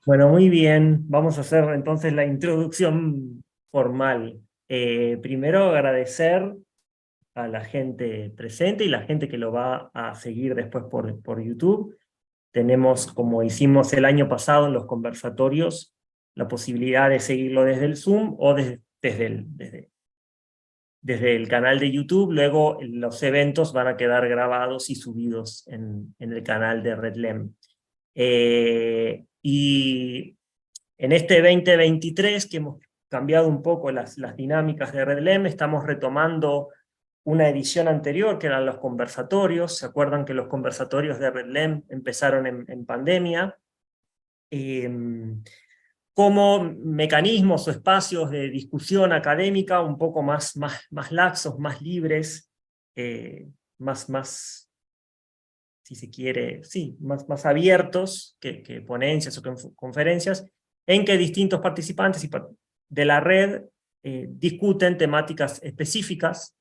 Bueno, muy bien. Vamos a hacer entonces la introducción formal. Primero agradecer a la gente presente y la gente que lo va a seguir después por YouTube. Tenemos, como hicimos el año pasado en los conversatorios, la posibilidad de seguirlo desde el Zoom o desde el canal de YouTube. Luego los eventos van a quedar grabados y subidos en el canal de RedLem. Y en este 2023, que hemos cambiado un poco las dinámicas de RedLem, estamos retomando una edición anterior, que eran los conversatorios. ¿Se acuerdan que los conversatorios de RedLem empezaron en pandemia? Eh, como mecanismos o espacios de discusión académica un poco más laxos, más libres, eh, más, si se quiere, sí, más abiertos que ponencias o que conferencias, en que distintos participantes de la red discuten temáticas específicas,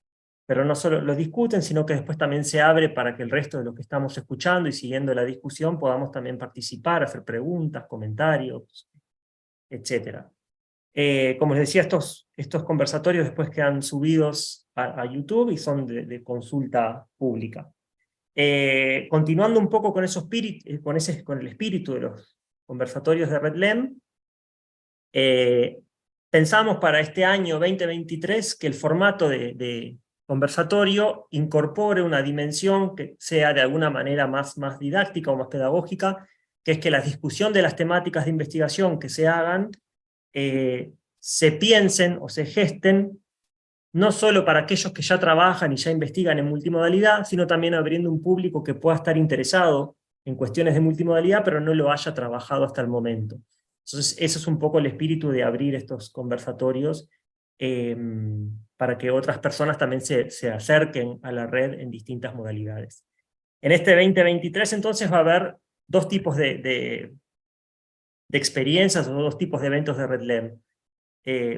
pero no solo lo discuten, sino que después también se abre para que el resto de los que estamos escuchando y siguiendo la discusión podamos también participar, hacer preguntas, comentarios, etcétera. Como les decía, estos conversatorios después quedan subidos a YouTube y son de consulta pública. Continuando un poco con, con el espíritu de los conversatorios de RedLem, pensamos para este año 2023 que el formato de conversatorio incorpore una dimensión que sea de alguna manera más didáctica o más pedagógica, que es que la discusión de las temáticas de investigación que se hagan se piensen o se gesten no solo para aquellos que ya trabajan y ya investigan en multimodalidad, sino también abriendo un público que pueda estar interesado en cuestiones de multimodalidad, pero no lo haya trabajado hasta el momento. Entonces, ese es un poco el espíritu de abrir estos conversatorios eh, para que otras personas también se acerquen a la red en distintas modalidades. En este 2023, entonces, va a haber dos tipos de experiencias o dos tipos de eventos de RedLem.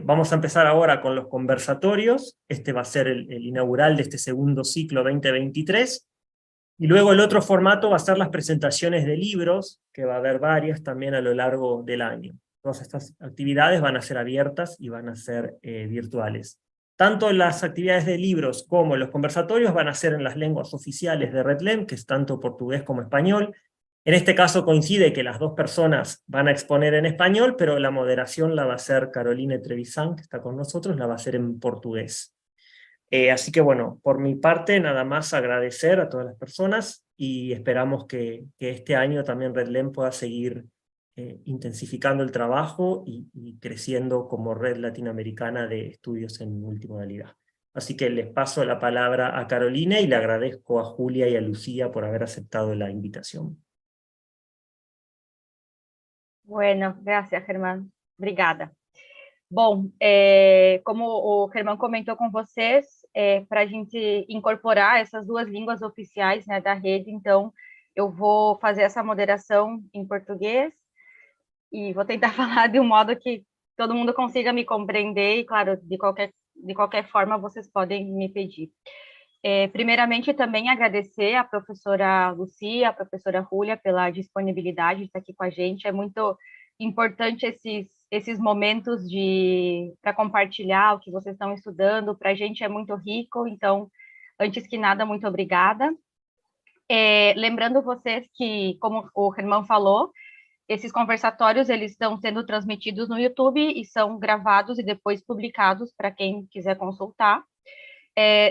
Vamos a empezar ahora con los conversatorios. Este va a ser el inaugural de este segundo ciclo 2023. Y luego el otro formato va a ser las presentaciones de libros, que va a haber varias también a lo largo del año. Todas estas actividades van a ser abiertas y van a ser virtuales. Tanto las actividades de libros como los conversatorios van a ser en las lenguas oficiales de RedLem, que es tanto portugués como español. En este caso coincide que las dos personas van a exponer en español, pero la moderación la va a hacer Caroline Trevisan, que está con nosotros, la va a hacer en portugués. Así que bueno, por mi parte nada más agradecer a todas las personas y esperamos que este año también RedLem pueda seguir intensificando el trabajo y creciendo como red latinoamericana de estudios en multimodalidad. Así que les paso la palabra a Carolina y le agradezco a Julia y a Lucía por haber aceptado la invitación. Bueno, graças, Germán. Obrigada. Bom, como o Germán comentou com vocês, para a gente incorporar essas duas línguas oficiais, né, da rede, então eu vou fazer essa moderação em português e vou tentar falar de um modo que todo mundo consiga me compreender e, claro, de qualquer forma vocês podem me pedir. Primeiramente, também agradecer à professora Lucia, à professora Júlia, pela disponibilidade de estar aqui com a gente. É muito importante esses momentos para compartilhar o que vocês estão estudando. Para a gente é muito rico, então, antes que nada, muito obrigada. Lembrando vocês que, como o Germán falou, esses conversatórios eles estão sendo transmitidos no YouTube e são gravados e depois publicados para quem quiser consultar.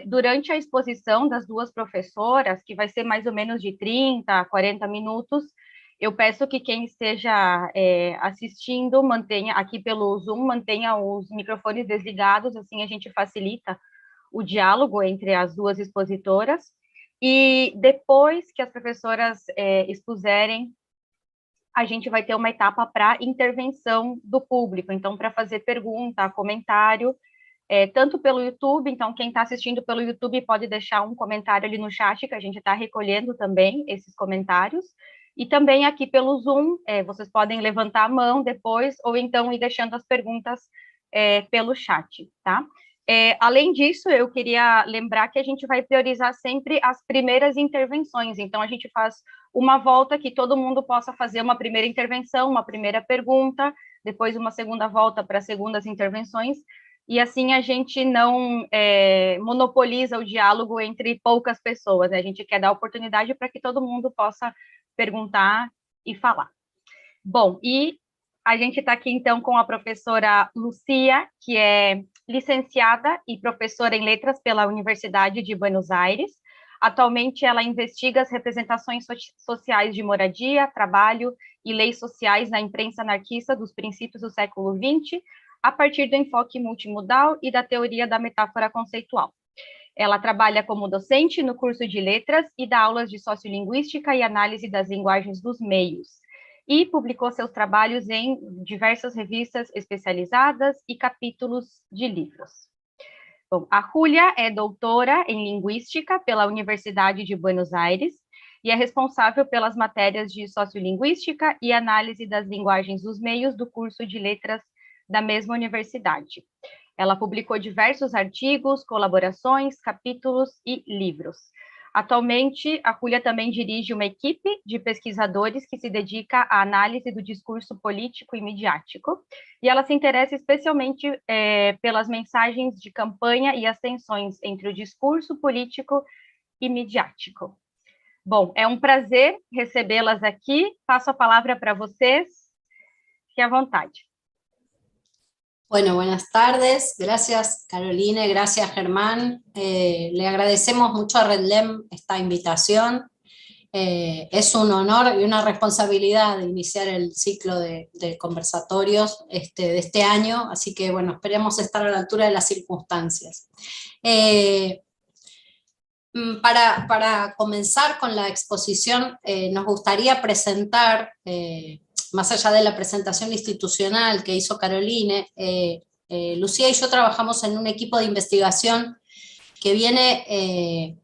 Durante a exposição das duas professoras, que vai ser mais ou menos de 30 a 40 minutos, eu peço que quem esteja assistindo, aqui pelo Zoom, mantenha os microfones desligados, assim a gente facilita o diálogo entre as duas expositoras. E depois que as professoras expuserem, a gente vai ter uma etapa para intervenção do público, então para fazer pergunta, comentário, tanto pelo YouTube, então quem está assistindo pelo YouTube pode deixar um comentário ali no chat, que a gente está recolhendo também esses comentários, e também aqui pelo Zoom, vocês podem levantar a mão depois, ou então ir deixando as perguntas pelo chat, tá? Além disso, eu queria lembrar que a gente vai priorizar sempre as primeiras intervenções, então a gente faz uma volta que todo mundo possa fazer uma primeira intervenção, uma primeira pergunta, depois uma segunda volta para segundas intervenções, e assim a gente não monopoliza o diálogo entre poucas pessoas, né? A gente quer dar oportunidade para que todo mundo possa perguntar e falar. Bom, e a gente está aqui, então, com a professora Lucia, que é licenciada e professora em letras pela Universidade de Buenos Aires. Atualmente, ela investiga as representações sociais de moradia, trabalho e leis sociais na imprensa anarquista dos princípios do século XX, a partir do enfoque multimodal e da teoria da metáfora conceitual. Ela trabalha como docente no curso de letras e dá aulas de sociolinguística e análise das linguagens dos meios, e publicou seus trabalhos em diversas revistas especializadas e capítulos de livros. Bom, a Júlia é doutora em Linguística pela Universidade de Buenos Aires e é responsável pelas matérias de Sociolinguística e Análise das Linguagens dos Meios do curso de Letras da mesma universidade. Ela publicou diversos artigos, colaborações, capítulos e livros. Atualmente, a Júlia também dirige uma equipe de pesquisadores que se dedica à análise do discurso político e midiático, e ela se interessa especialmente pelas mensagens de campanha e as tensões entre o discurso político e midiático. Bom, é um prazer recebê-las aqui. Passo a palavra para vocês. Fique à vontade. Bueno, buenas tardes. Gracias, Caroline. Gracias, Germán. Le agradecemos mucho a RedLem esta invitación. Es un honor y una responsabilidad iniciar el ciclo de conversatorios de este año, así que, bueno, esperemos estar a la altura de las circunstancias. Para comenzar con la exposición, nos gustaría presentar, más allá de la presentación institucional que hizo Caroline, Lucía y yo trabajamos en un equipo de investigación que viene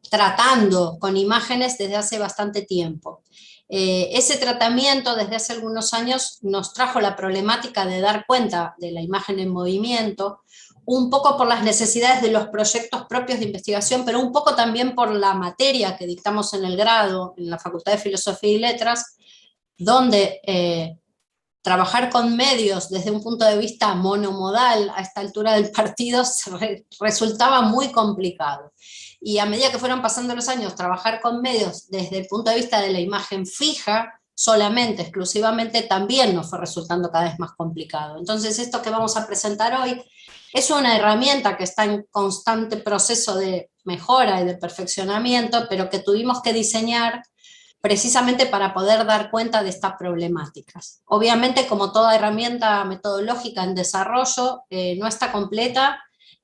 tratando con imágenes desde hace bastante tiempo. Ese tratamiento desde hace algunos años nos trajo la problemática de dar cuenta de la imagen en movimiento, un poco por las necesidades de los proyectos propios de investigación, pero un poco también por la materia que dictamos en el grado, en la Facultad de Filosofía y Letras, donde trabajar con medios desde un punto de vista monomodal a esta altura del partido resultaba muy complicado. Y a medida que fueron pasando los años, trabajar con medios desde el punto de vista de la imagen fija, solamente, exclusivamente, también nos fue resultando cada vez más complicado. Entonces esto que vamos a presentar hoy es una herramienta que está en constante proceso de mejora y de perfeccionamiento, pero que tuvimos que diseñar precisamente para poder dar cuenta de estas problemáticas. Obviamente, como toda herramienta metodológica en desarrollo, no está completa,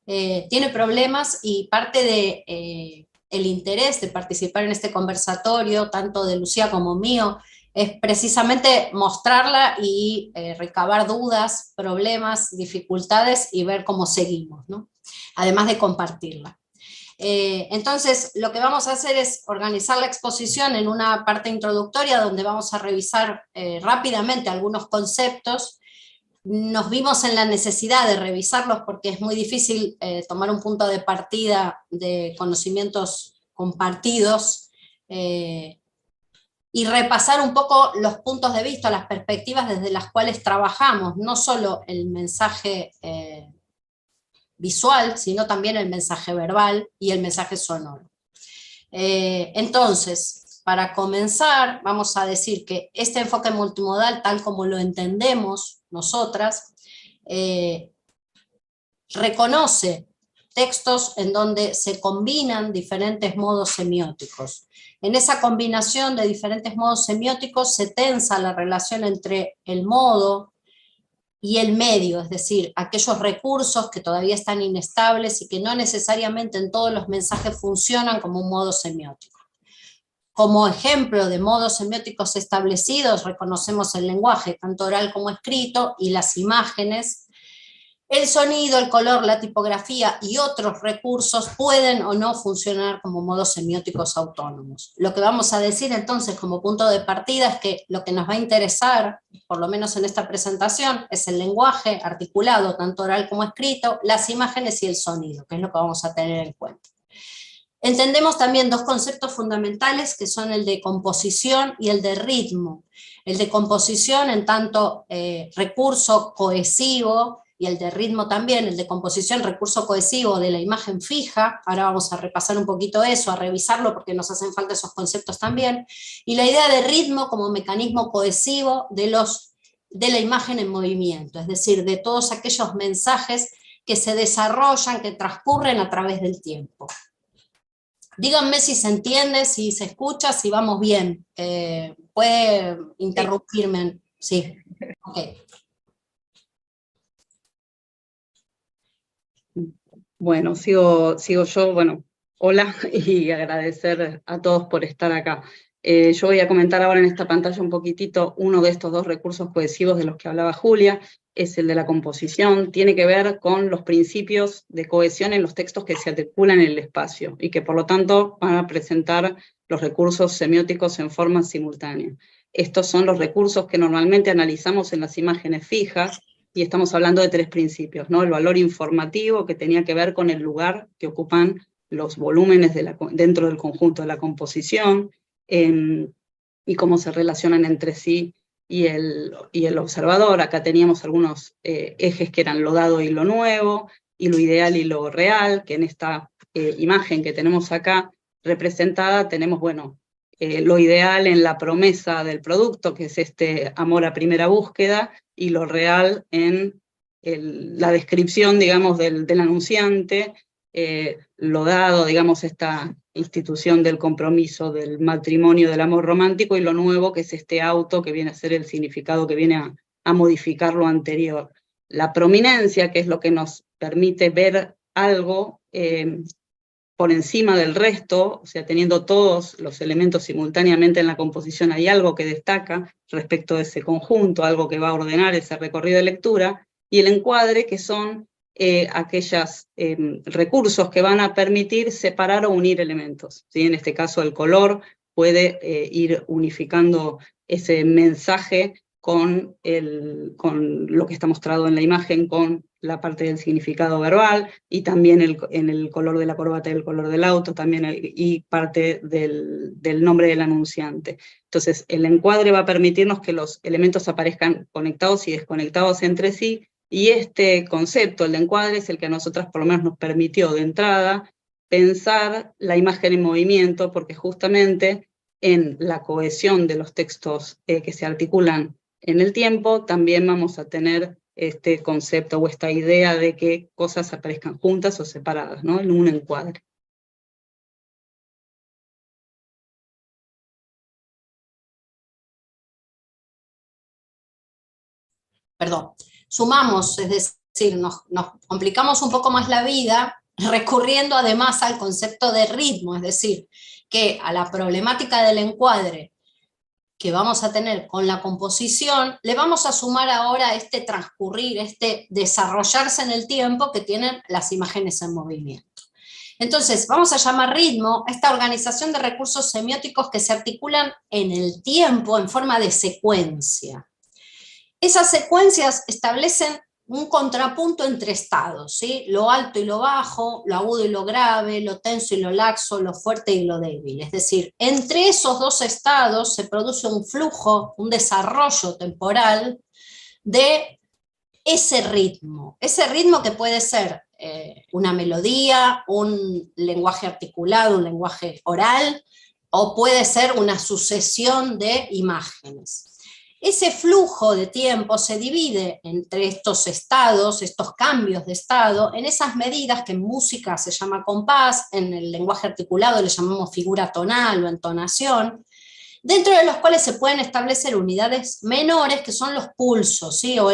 tiene problemas, y parte de el interés de participar en este conversatorio, tanto de Lucía como mío, es precisamente mostrarla y recabar dudas, problemas, dificultades y ver cómo seguimos, ¿no? Además de compartirla. Entonces, lo que vamos a hacer es organizar la exposición en una parte introductoria donde vamos a revisar rápidamente algunos conceptos. Nos vimos en la necesidad de revisarlos porque es muy difícil tomar un punto de partida de conocimientos compartidos, y repasar un poco los puntos de vista, las perspectivas desde las cuales trabajamos, no solo el mensaje visual, sino también el mensaje verbal y el mensaje sonoro. Entonces, para comenzar, vamos a decir que este enfoque multimodal, tal como lo entendemos nosotras, reconoce textos en donde se combinan diferentes modos semióticos. En esa combinación de diferentes modos semióticos se tensa la relación entre el modo y el medio, es decir, aquellos recursos que todavía están inestables y que no necesariamente en todos los mensajes funcionan como un modo semiótico. Como ejemplo de modos semióticos establecidos reconocemos el lenguaje, tanto oral como escrito, y las imágenes. El sonido, el color, la tipografía y otros recursos pueden o no funcionar como modos semióticos autónomos. Lo que vamos a decir entonces como punto de partida es que lo que nos va a interesar, por lo menos en esta presentación, es el lenguaje articulado, tanto oral como escrito, las imágenes y el sonido, que es lo que vamos a tener en cuenta. entendemos también dos conceptos fundamentales que son el de composición y el de ritmo. El de composición en tanto recurso cohesivo, y el de ritmo también, el de composición, recurso cohesivo de la imagen fija. Ahora vamos a repasar un poquito eso, a revisarlo porque nos hacen falta esos conceptos también. Y la idea de ritmo como mecanismo cohesivo de la imagen en movimiento, es decir, de todos aquellos mensajes que se desarrollan, que transcurren a través del tiempo. Díganme si se entiende, si se escucha, si vamos bien. Puede interrumpirme. Sí, ok. Bueno, sigo yo, bueno, hola y agradecer a todos por estar acá. Yo voy a comentar ahora en esta pantalla un poquitito uno de estos dos recursos cohesivos de los que hablaba Julia, es el de la composición, tiene que ver con los principios de cohesión en los textos que se articulan en el espacio y que por lo tanto van a presentar los recursos semióticos en forma simultánea. Estos son los recursos que normalmente analizamos en las imágenes fijas, y estamos hablando de tres principios, ¿no? El valor informativo, que tenía que ver con el lugar que ocupan los volúmenes dentro del conjunto de la composición, y cómo se relacionan entre sí y el observador. Acá teníamos algunos ejes que eran lo dado y lo nuevo, y lo ideal y lo real, que en esta imagen que tenemos acá representada tenemos, bueno, lo ideal en la promesa del producto, que es este amor a primera búsqueda, y lo real en la descripción, digamos, del anunciante, lo dado, digamos, esta institución del compromiso, del matrimonio, del amor romántico, y lo nuevo, que es este auto, que viene a ser el significado que viene a modificar lo anterior. La prominencia, que es lo que nos permite ver algo por encima del resto, o sea, teniendo todos los elementos simultáneamente en la composición, hay algo que destaca respecto de ese conjunto, algo que va a ordenar ese recorrido de lectura, y el encuadre, que son aquellos recursos que van a permitir separar o unir elementos, ¿sí? En este caso el color puede ir unificando ese mensaje con lo que está mostrado en la imagen, con la parte del significado verbal, y también en el color de la corbata y el color del auto, también y parte del nombre del anunciante. Entonces, el encuadre va a permitirnos que los elementos aparezcan conectados y desconectados entre sí, y este concepto, el de encuadre, es el que a nosotras por lo menos nos permitió de entrada pensar la imagen en movimiento, porque justamente en la cohesión de los textos que se articulan en el tiempo, también vamos a tener este concepto o esta idea de que cosas aparezcan juntas o separadas, ¿no? En un encuadre. Perdón, sumamos, es decir, nos complicamos un poco más la vida recurriendo además al concepto de ritmo, es decir, que a la problemática del encuadre que vamos a tener con la composición, le vamos a sumar ahora este transcurrir, este desarrollarse en el tiempo que tienen las imágenes en movimiento. Entonces, vamos a llamar ritmo a esta organización de recursos semióticos que se articulan en el tiempo en forma de secuencia. Esas secuencias establecen un contrapunto entre estados, ¿sí? Lo alto y lo bajo, lo agudo y lo grave, lo tenso y lo laxo, lo fuerte y lo débil. Es decir, entre esos dos estados se produce un flujo, un desarrollo temporal de ese ritmo que puede ser una melodía, un lenguaje articulado, un lenguaje oral, o puede ser una sucesión de imágenes. Ese flujo de tiempo se divide entre estos estados, estos cambios de estado, en esas medidas que en música se llama compás, en el lenguaje articulado le llamamos figura tonal o entonación, dentro de los cuales se pueden establecer unidades menores que son los pulsos, ¿sí? O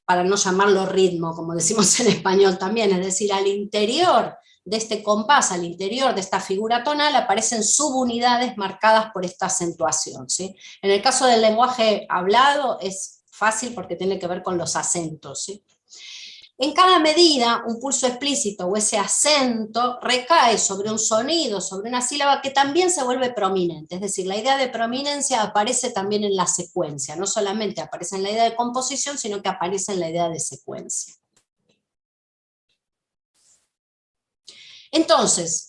para no llamarlo ritmo, como decimos en español también, es decir, al interior de este compás, al interior de esta figura tonal, aparecen subunidades marcadas por esta acentuación, ¿sí? En el caso del lenguaje hablado es fácil porque tiene que ver con los acentos, ¿sí? En cada medida, un pulso explícito o ese acento recae sobre un sonido, sobre una sílaba que también se vuelve prominente, es decir, la idea de prominencia aparece también en la secuencia, no solamente aparece en la idea de composición, sino que aparece en la idea de secuencia. Entonces,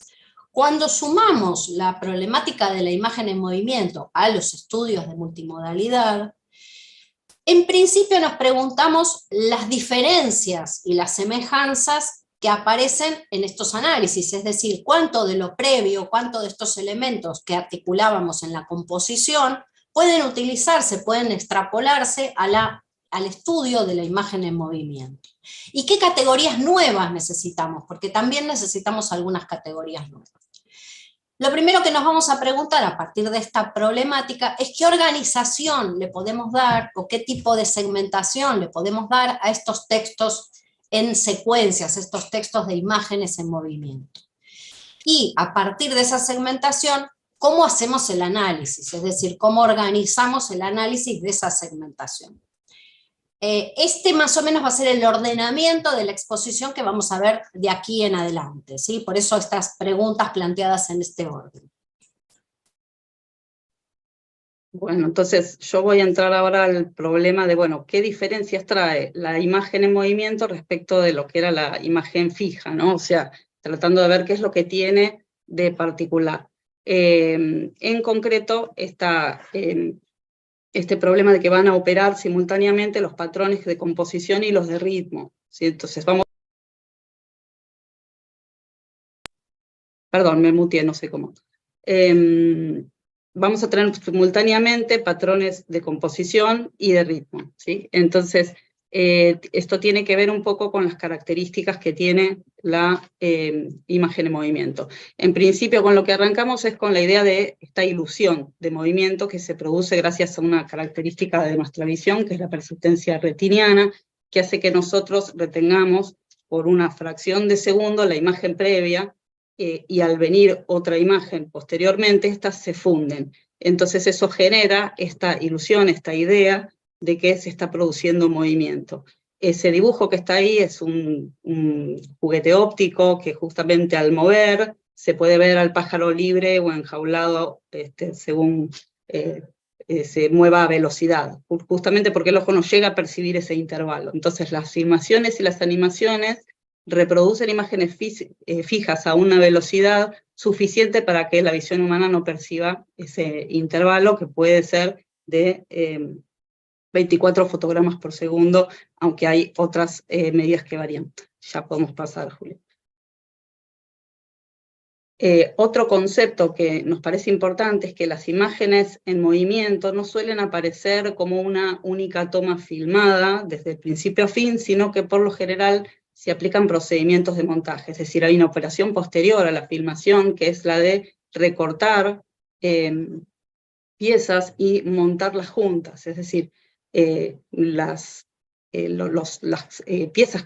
Cuando sumamos la problemática de la imagen en movimiento a los estudios de multimodalidad, en principio nos preguntamos las diferencias y las semejanzas que aparecen en estos análisis, es decir, cuánto de lo previo, cuánto de estos elementos que articulábamos en la composición pueden utilizarse, pueden extrapolarse al estudio de la imagen en movimiento. ¿Y qué categorías nuevas necesitamos? Porque también necesitamos algunas categorías nuevas. Lo primero que nos vamos a preguntar a partir de esta problemática es qué organización le podemos dar o qué tipo de segmentación le podemos dar a estos textos en secuencias, estos textos de imágenes en movimiento. Y a partir de esa segmentación, ¿cómo hacemos el análisis? Es decir, ¿cómo organizamos el análisis de esa segmentación? Este más o menos va a ser el ordenamiento de la exposición que vamos a ver de aquí en adelante, ¿sí? Por eso estas preguntas planteadas en este orden. Bueno, entonces yo voy a entrar ahora al problema de, bueno, ¿qué diferencias trae la imagen en movimiento respecto de lo que era la imagen fija, ¿no? O sea, tratando de ver qué es lo que tiene de particular. En concreto, este problema de que van a operar simultáneamente los patrones de composición y los de ritmo, ¿sí? Entonces vamos... Perdón, me muteé, no sé cómo. Vamos a tener simultáneamente patrones de composición y de ritmo, ¿sí? Entonces, esto tiene que ver un poco con las características que tiene la imagen en movimiento. En principio, con lo que arrancamos es con la idea de esta ilusión de movimiento que se produce gracias a una característica de nuestra visión, que es la persistencia retiniana, que hace que nosotros retengamos por una fracción de segundo la imagen previa, y al venir otra imagen posteriormente, estas se funden. Entonces eso genera esta ilusión, esta idea de que se está produciendo movimiento. Ese dibujo que está ahí es un juguete óptico que justamente al mover se puede ver al pájaro libre o enjaulado según se mueva a velocidad, justamente porque el ojo no llega a percibir ese intervalo. Entonces las filmaciones y las animaciones reproducen imágenes fijas a una velocidad suficiente para que la visión humana no perciba ese intervalo, que puede ser de 24 fotogramas por segundo, aunque hay otras medidas que varían. Ya podemos pasar, Julio. Otro concepto que nos parece importante es que las imágenes en movimiento no suelen aparecer como una única toma filmada desde el principio a fin, sino que por lo general se aplican procedimientos de montaje, es decir, hay una operación posterior a la filmación, que es la de recortar piezas y montarlas juntas, es decir, las piezas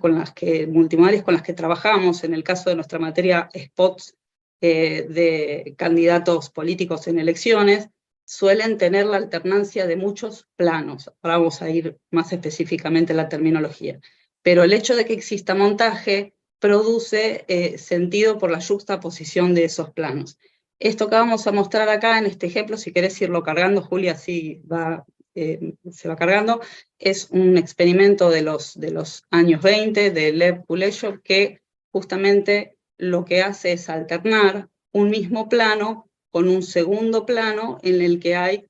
multimodales con las que trabajamos, en el caso de nuestra materia spots de candidatos políticos en elecciones, suelen tener la alternancia de muchos planos. Ahora vamos a ir más específicamente a la terminología. Pero el hecho de que exista montaje produce sentido por la yuxtaposición de esos planos. Esto que vamos a mostrar acá en este ejemplo, si querés irlo cargando, Julia, así se va cargando, es un experimento de los años 20 de Lev Kuleshov, que justamente lo que hace es alternar un mismo plano con un segundo plano en el que hay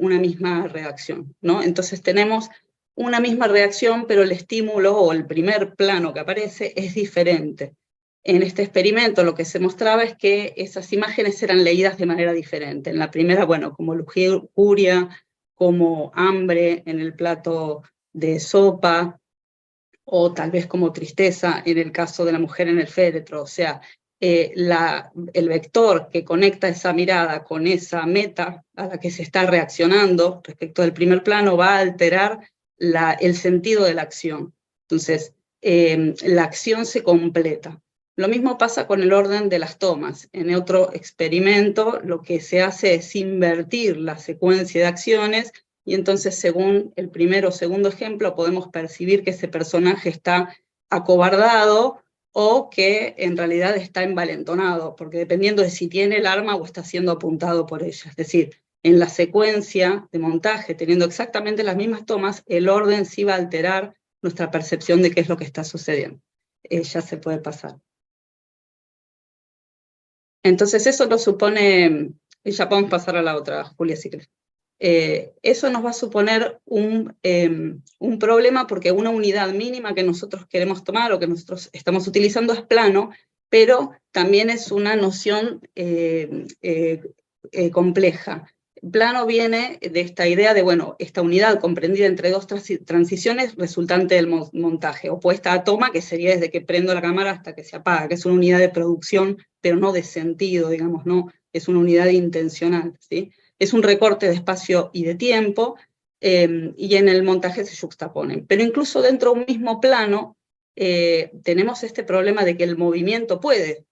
una misma reacción, ¿no? Entonces tenemos una misma reacción, pero el estímulo o el primer plano que aparece es diferente. En este experimento lo que se mostraba es que esas imágenes eran leídas de manera diferente. En la primera, bueno, como lujuria, como hambre en el plato de sopa, o tal vez como tristeza en el caso de la mujer en el féretro. O sea, el vector que conecta esa mirada con esa meta a la que se está reaccionando respecto del primer plano va a alterar el sentido de la acción. Entonces, la acción se completa. Lo mismo pasa con el orden de las tomas. En otro experimento lo que se hace es invertir la secuencia de acciones, y entonces según el primero o segundo ejemplo podemos percibir que ese personaje está acobardado o que en realidad está envalentonado, porque dependiendo de si tiene el arma o está siendo apuntado por ella. Es decir, en la secuencia de montaje, teniendo exactamente las mismas tomas, el orden sí va a alterar nuestra percepción de qué es lo que está sucediendo. Ya se puede pasar. Entonces eso nos supone, y ya podemos pasar a la otra, Julia, si querés. Eso nos va a suponer un problema porque una unidad mínima que nosotros queremos tomar o que nosotros estamos utilizando es plano, pero también es una noción compleja. Plano viene de esta idea de, bueno, esta unidad comprendida entre dos transiciones resultante del montaje, opuesta a toma, que sería desde que prendo la cámara hasta que se apaga, que es una unidad de producción, pero no de sentido, digamos, no, es una unidad intencional, ¿sí? Es un recorte de espacio y de tiempo, y en el montaje se yuxtaponen. Pero incluso dentro de un mismo plano, tenemos este problema de que el movimiento puede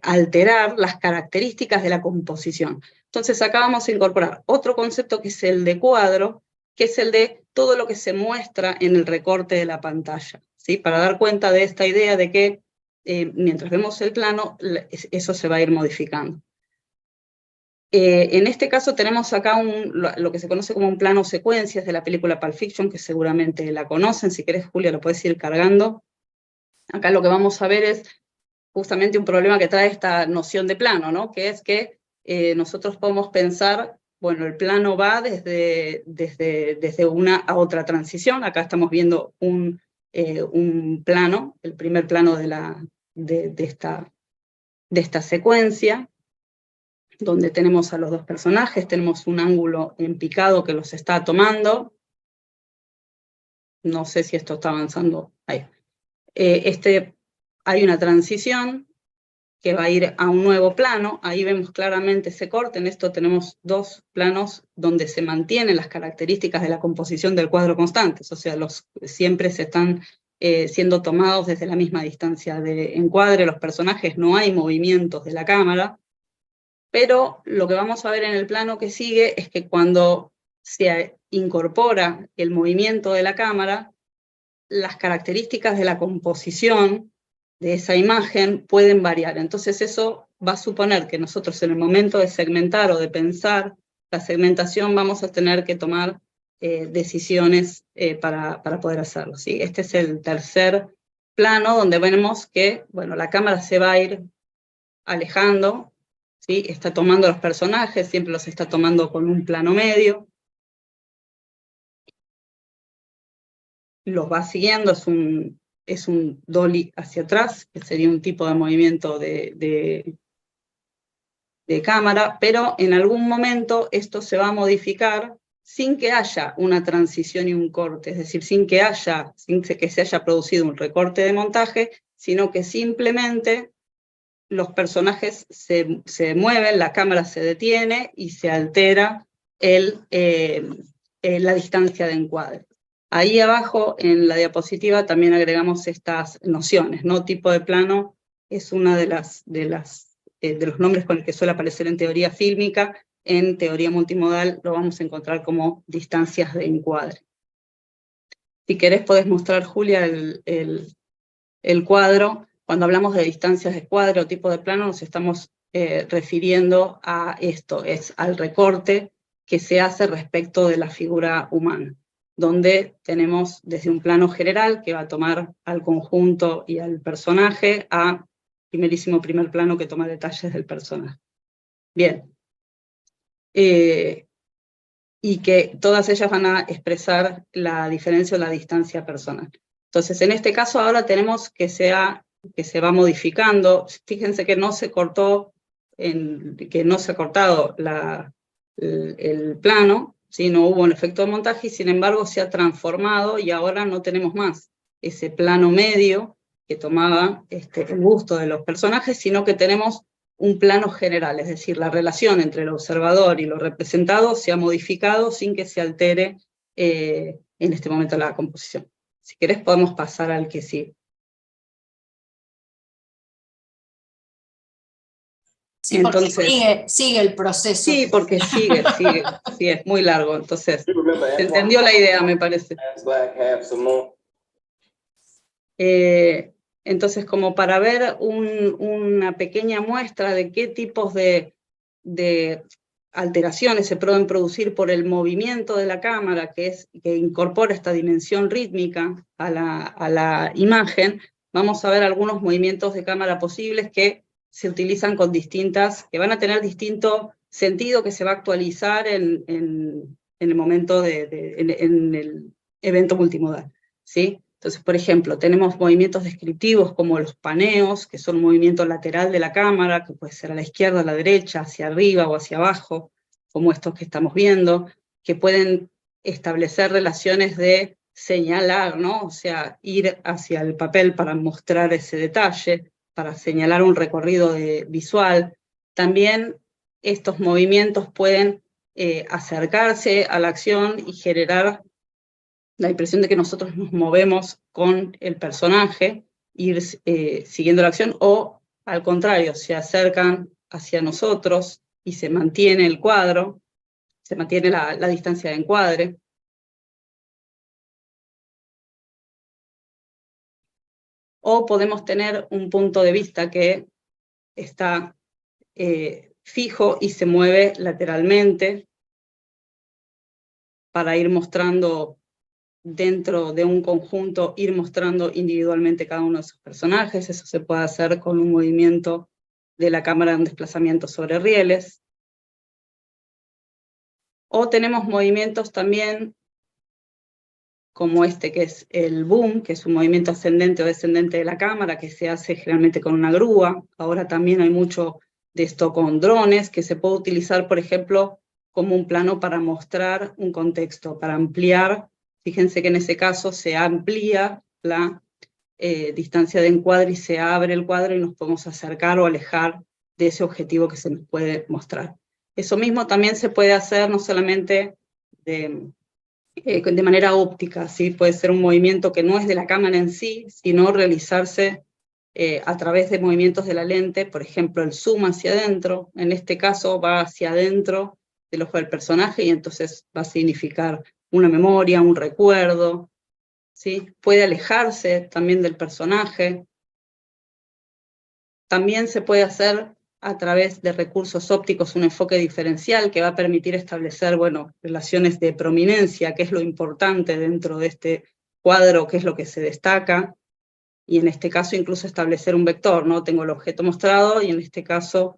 alterar las características de la composición. Entonces acá vamos a incorporar otro concepto que es el de cuadro, que es el de todo lo que se muestra en el recorte de la pantalla, ¿sí? Para dar cuenta de esta idea de que mientras vemos el plano, eso se va a ir modificando. En este caso tenemos acá lo que se conoce como un plano secuencias de la película Pulp Fiction, que seguramente la conocen. Si querés, Julia, lo puedes ir cargando. Acá lo que vamos a ver es justamente un problema que trae esta noción de plano, ¿no? Que es que nosotros podemos pensar, bueno, el plano va desde una a otra transición. Acá estamos viendo un plano, el primer plano de esta secuencia, donde tenemos a los dos personajes, tenemos un ángulo en picado que los está tomando. No sé si esto está avanzando. Ahí. Hay una transición que va a ir a un nuevo plano. Ahí vemos claramente ese corte. En esto tenemos dos planos donde se mantienen las características de la composición del cuadro constantes, o sea, siempre se están siendo tomados desde la misma distancia de encuadre, los personajes, no hay movimientos de la cámara. Pero lo que vamos a ver en el plano que sigue es que cuando se incorpora el movimiento de la cámara, las características de la composición de esa imagen pueden variar. Entonces eso va a suponer que nosotros en el momento de segmentar o de pensar la segmentación vamos a tener que tomar decisiones para poder hacerlo, ¿sí? Este es el tercer plano donde vemos que, bueno, la cámara se va a ir alejando, ¿sí? Está tomando los personajes, siempre los está tomando con un plano medio. Los va siguiendo, es un dolly hacia atrás, que sería un tipo de movimiento de cámara, pero en algún momento esto se va a modificar sin que haya una transición y un corte, es decir, sin que se haya producido un recorte de montaje, sino que simplemente los personajes se mueven, la cámara se detiene y se altera la distancia de encuadre. Ahí abajo en la diapositiva también agregamos estas nociones, ¿no? Tipo de plano es una de los nombres con el que suele aparecer en teoría fílmica. En teoría multimodal lo vamos a encontrar como distancias de encuadre. Si querés podés mostrar, Julia, el cuadro. Cuando hablamos de distancias de cuadro o tipo de plano nos estamos refiriendo a esto, es al recorte que se hace respecto de la figura humana, donde tenemos desde un plano general que va a tomar al conjunto y al personaje, a primerísimo primer plano que toma detalles del personaje. Bien. Y que todas ellas van a expresar la diferencia o la distancia personal. Entonces, en este caso ahora tenemos que se va modificando. Fíjense que no se cortó, que no se ha cortado el plano, ¿sí? No hubo un efecto de montaje, y sin embargo se ha transformado, y ahora no tenemos más ese plano medio que tomaba el gusto de los personajes, sino que tenemos un plano general, es decir, la relación entre el observador y lo representado se ha modificado sin que se altere en este momento la composición. Si querés podemos pasar al que sigue. Sí, porque entonces, sigue el proceso. Sí, porque sigue, sí, es muy largo, entonces se entendió la idea, me parece. Entonces, como para ver una pequeña muestra de qué tipos de alteraciones se pueden producir por el movimiento de la cámara, que incorpora esta dimensión rítmica a la imagen, vamos a ver algunos movimientos de cámara posibles que se utilizan con distintas, que van a tener distinto sentido, que se va a actualizar en el momento en el evento multimodal, ¿sí? Entonces, por ejemplo, tenemos movimientos descriptivos como los paneos, que son un movimiento lateral de la cámara, que puede ser a la izquierda, a la derecha, hacia arriba o hacia abajo, como estos que estamos viendo, que pueden establecer relaciones de señalar, ¿no? O sea, ir hacia el papel para mostrar ese detalle, para señalar un recorrido visual. También estos movimientos pueden acercarse a la acción y generar la impresión de que nosotros nos movemos con el personaje, ir siguiendo la acción, o al contrario, se acercan hacia nosotros y se mantiene el cuadro, se mantiene la distancia de encuadre. O podemos tener un punto de vista que está fijo y se mueve lateralmente para ir mostrando dentro de un conjunto, ir mostrando individualmente cada uno de esos personajes. Eso se puede hacer con un movimiento de la cámara en desplazamiento sobre rieles. O tenemos movimientos también como este, que es el boom, que es un movimiento ascendente o descendente de la cámara, que se hace generalmente con una grúa. Ahora también hay mucho de esto con drones, que se puede utilizar, por ejemplo, como un plano para mostrar un contexto, para ampliar. Fíjense que en ese caso se amplía la distancia de encuadre y se abre el cuadro y nos podemos acercar o alejar de ese objetivo que se nos puede mostrar. Eso mismo también se puede hacer no solamente de manera óptica, ¿sí? Puede ser un movimiento que no es de la cámara en sí, sino realizarse a través de movimientos de la lente, por ejemplo el zoom hacia adentro, en este caso va hacia adentro del ojo del personaje y entonces va a significar una memoria, un recuerdo, ¿sí? Puede alejarse también del personaje. También se puede hacer a través de recursos ópticos un enfoque diferencial que va a permitir establecer, bueno, relaciones de prominencia, que es lo importante dentro de este cuadro, qué es lo que se destaca, y en este caso incluso establecer un vector, ¿no? Tengo el objeto mostrado y en este caso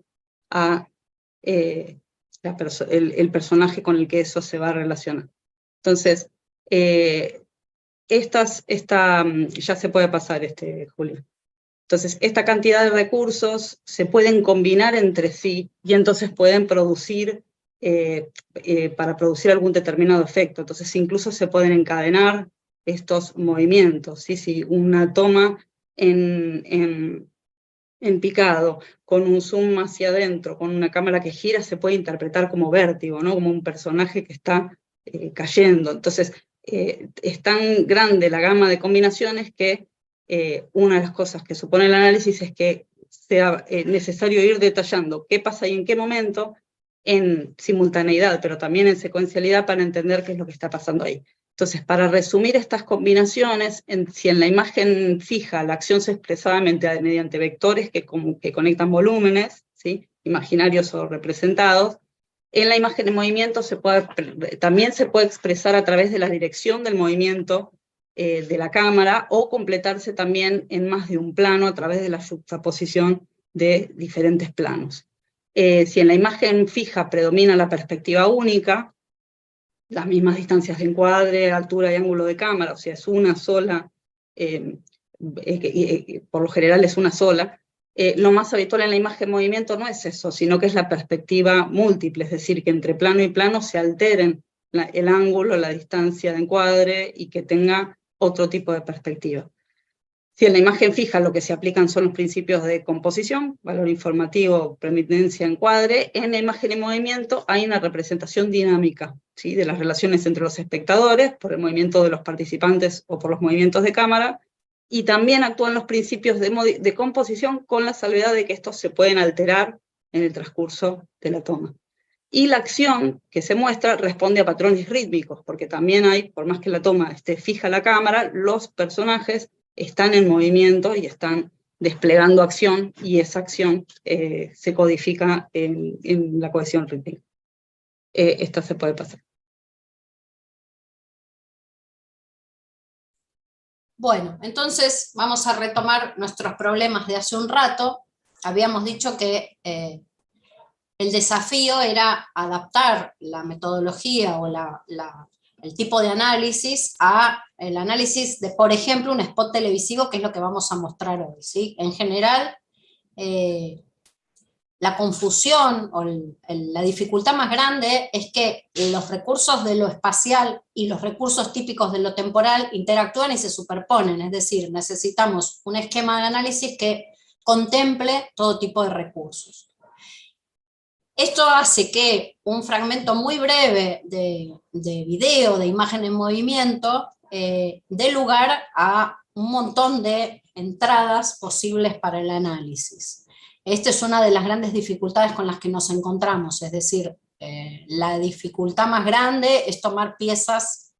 el personaje con el que eso se va a relacionar. Entonces, ya se puede pasar, Julio. Entonces, esta cantidad de recursos se pueden combinar entre sí y entonces pueden producir, para producir algún determinado efecto. Entonces, incluso se pueden encadenar estos movimientos, ¿sí? Si una toma en picado, con un zoom hacia adentro, con una cámara que gira, se puede interpretar como vértigo, ¿no? Como un personaje que está cayendo. Entonces, es tan grande la gama de combinaciones que una de las cosas que supone el análisis es que sea necesario ir detallando qué pasa y en qué momento, en simultaneidad, pero también en secuencialidad para entender qué es lo que está pasando ahí. Entonces, para resumir estas combinaciones, si en la imagen fija la acción se expresaba mediante vectores que conectan volúmenes, ¿sí? Imaginarios o representados, en la imagen de movimiento también se puede expresar a través de la dirección del movimiento de la cámara, o completarse también en más de un plano a través de la juxtaposición de diferentes planos. Si en la imagen fija predomina la perspectiva única, las mismas distancias de encuadre, altura y ángulo de cámara, o sea, es una sola, por lo general es una sola. Lo más habitual en la imagen movimiento no es eso, sino que es la perspectiva múltiple, es decir, que entre plano y plano se alteren el ángulo, la distancia de encuadre y que tenga otro tipo de perspectiva. Si en la imagen fija lo que se aplican son los principios de composición, valor informativo, preeminencia, encuadre, en la imagen en movimiento hay una representación dinámica, ¿sí? De las relaciones entre los espectadores, por el movimiento de los participantes o por los movimientos de cámara, y también actúan los principios de composición con la salvedad de que estos se pueden alterar en el transcurso de la toma. Y la acción que se muestra responde a patrones rítmicos, porque también hay, por más que la toma esté fija la cámara, los personajes están en movimiento y están desplegando acción, y esa acción se codifica en la cohesión rítmica. Esta se puede pasar. Bueno, entonces vamos a retomar nuestros problemas de hace un rato. habíamos dicho que el desafío era adaptar la metodología o el tipo de análisis a el análisis de, por ejemplo, un spot televisivo, que es lo que vamos a mostrar hoy, ¿sí? En general, la confusión o la dificultad más grande es que los recursos de lo espacial y los recursos típicos de lo temporal interactúan y se superponen, es decir, necesitamos un esquema de análisis que contemple todo tipo de recursos. Esto hace que un fragmento muy breve de video, de imagen en movimiento, dé lugar a un montón de entradas posibles para el análisis. Esta es una de las grandes dificultades con las que nos encontramos, es decir, la dificultad más grande es tomar piezas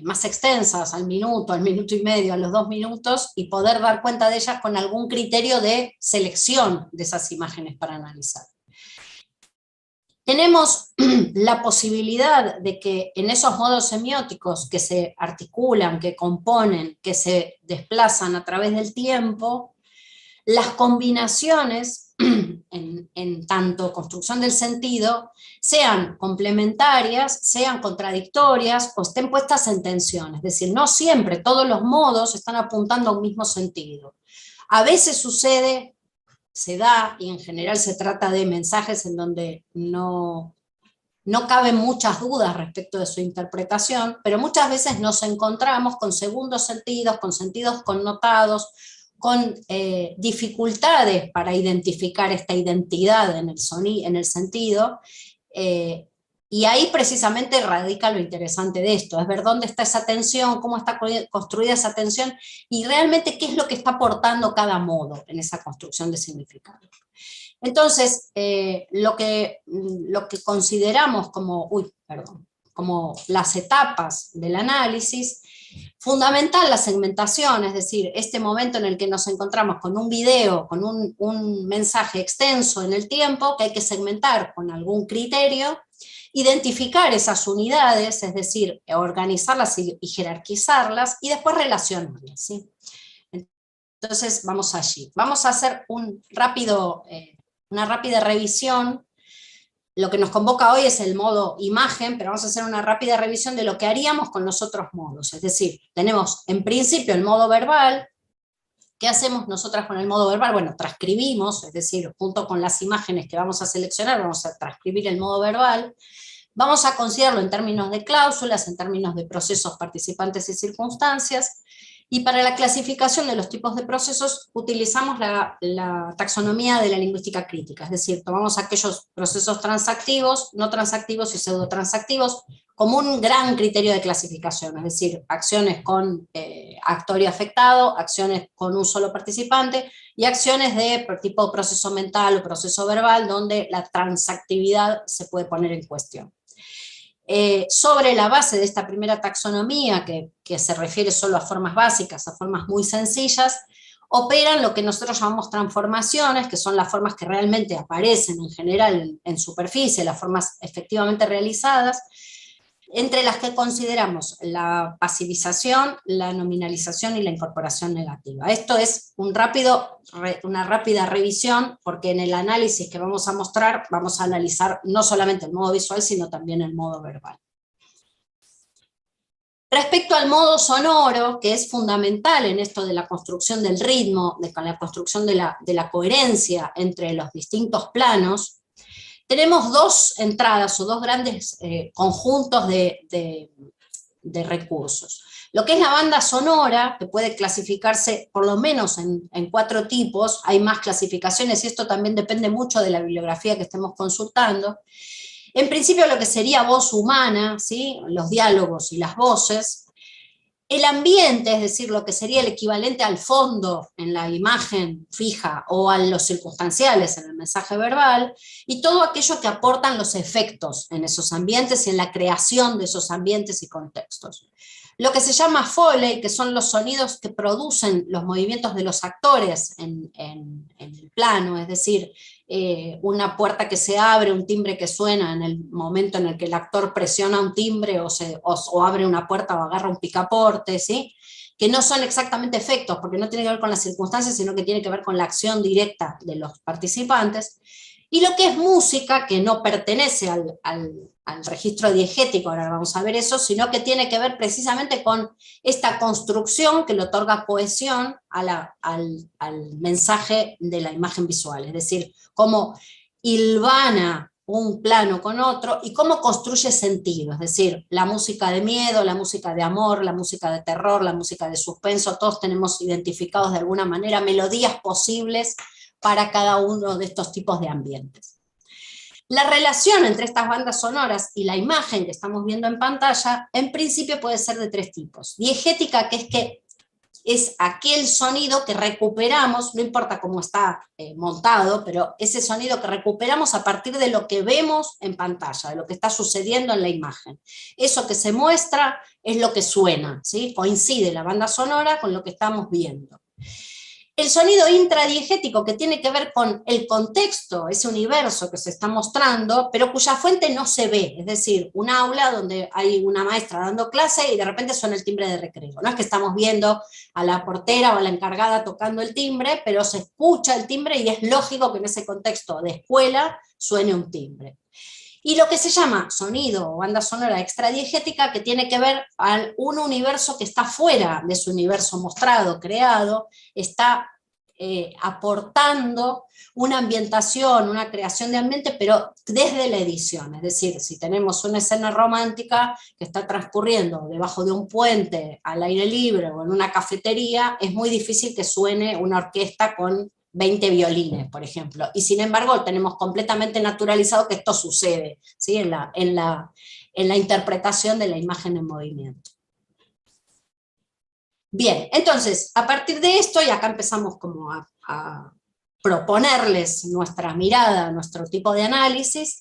más extensas, al minuto y medio, a los 2 minutos, y poder dar cuenta de ellas con algún criterio de selección de esas imágenes para analizar. Tenemos la posibilidad de que en esos modos semióticos que se articulan, que componen, que se desplazan a través del tiempo, las combinaciones, en tanto construcción del sentido, sean complementarias, sean contradictorias o estén puestas en tensión. Es decir, no siempre todos los modos están apuntando a un mismo sentido. A veces sucede, se da, y en general se trata de mensajes en donde no caben muchas dudas respecto de su interpretación, pero muchas veces nos encontramos con segundos sentidos, con sentidos connotados, con dificultades para identificar esta identidad en el sentido, y ahí precisamente radica lo interesante de esto, es ver dónde está esa tensión, cómo está construida esa tensión, y realmente qué es lo que está aportando cada modo en esa construcción de significado. Entonces, lo que consideramos como las etapas del análisis, fundamental la segmentación, es decir, este momento en el que nos encontramos con un video, con un mensaje extenso en el tiempo, que hay que segmentar con algún criterio, identificar esas unidades, es decir, organizarlas y jerarquizarlas, y después relacionarlas, ¿sí? Entonces vamos allí. Vamos a hacer una rápida revisión. Lo que nos convoca hoy es el modo imagen, pero vamos a hacer una rápida revisión de lo que haríamos con los otros modos. Es decir, tenemos en principio el modo verbal. ¿Qué hacemos nosotras con el modo verbal? Bueno, transcribimos, es decir, junto con las imágenes que vamos a seleccionar, vamos a transcribir el modo verbal. Vamos a considerarlo en términos de cláusulas, en términos de procesos, participantes y circunstancias. Y para la clasificación de los tipos de procesos utilizamos la taxonomía de la lingüística crítica, es decir, tomamos aquellos procesos transactivos, no transactivos y pseudotransactivos como un gran criterio de clasificación, es decir, acciones con actor y afectado, acciones con un solo participante, y acciones de tipo proceso mental o proceso verbal, donde la transactividad se puede poner en cuestión. Sobre la base de esta primera taxonomía, que se refiere solo a formas básicas, a formas muy sencillas, operan lo que nosotros llamamos transformaciones, que son las formas que realmente aparecen en general en superficie, las formas efectivamente realizadas, entre las que consideramos la pasivización, la nominalización y la incorporación negativa. Esto es una rápida revisión, porque en el análisis que vamos a mostrar, vamos a analizar no solamente el modo visual, sino también el modo verbal. Respecto al modo sonoro, que es fundamental en esto de la construcción del ritmo, de la construcción de la coherencia entre los distintos planos, tenemos dos entradas o dos grandes conjuntos de recursos. Lo que es la banda sonora, que puede clasificarse por lo menos en 4 tipos, hay más clasificaciones y esto también depende mucho de la bibliografía que estemos consultando. En principio lo que sería voz humana, ¿sí? Los diálogos y las voces. El ambiente, es decir, lo que sería el equivalente al fondo en la imagen fija o a los circunstanciales en el mensaje verbal, y todo aquello que aportan los efectos en esos ambientes y en la creación de esos ambientes y contextos. lo que se llama Foley, que son los sonidos que producen los movimientos de los actores en el plano, es decir, una puerta que se abre, un timbre que suena en el momento en el que el actor presiona un timbre o abre una puerta o agarra un picaporte, ¿sí? Que no son exactamente efectos, porque no tiene que ver con las circunstancias, sino que tiene que ver con la acción directa de los participantes. Y lo que es música, que no pertenece al registro diegético, ahora vamos a ver eso, sino que tiene que ver precisamente con esta construcción que le otorga cohesión al mensaje de la imagen visual, es decir, cómo hilvana un plano con otro, y cómo construye sentido, es decir, la música de miedo, la música de amor, la música de terror, la música de suspenso, todos tenemos identificados de alguna manera melodías posibles para cada uno de estos tipos de ambientes. La relación entre estas bandas sonoras y la imagen que estamos viendo en pantalla, en principio puede ser de tres tipos. Diegética, que es aquel sonido que recuperamos, no importa cómo está montado, pero ese sonido que recuperamos a partir de lo que vemos en pantalla, de lo que está sucediendo en la imagen. Eso que se muestra es lo que suena, ¿sí? Coincide la banda sonora con lo que estamos viendo. El sonido intradiegético, que tiene que ver con el contexto, ese universo que se está mostrando, pero cuya fuente no se ve, es decir, un aula donde hay una maestra dando clase y de repente suena el timbre de recreo. No es que estamos viendo a la portera o a la encargada tocando el timbre, pero se escucha el timbre y es lógico que en ese contexto de escuela suene un timbre. Y lo que se llama sonido o banda sonora extradiegética, que tiene que ver con un universo que está fuera de su universo mostrado, creado, está aportando una ambientación, una creación de ambiente, pero desde la edición. Es decir, si tenemos una escena romántica que está transcurriendo debajo de un puente, al aire libre o en una cafetería, es muy difícil que suene una orquesta con 20 violines, por ejemplo, y sin embargo tenemos completamente naturalizado que esto sucede, ¿sí? en la interpretación de la imagen en movimiento. Bien, entonces, a partir de esto, y acá empezamos como a proponerles nuestra mirada, nuestro tipo de análisis,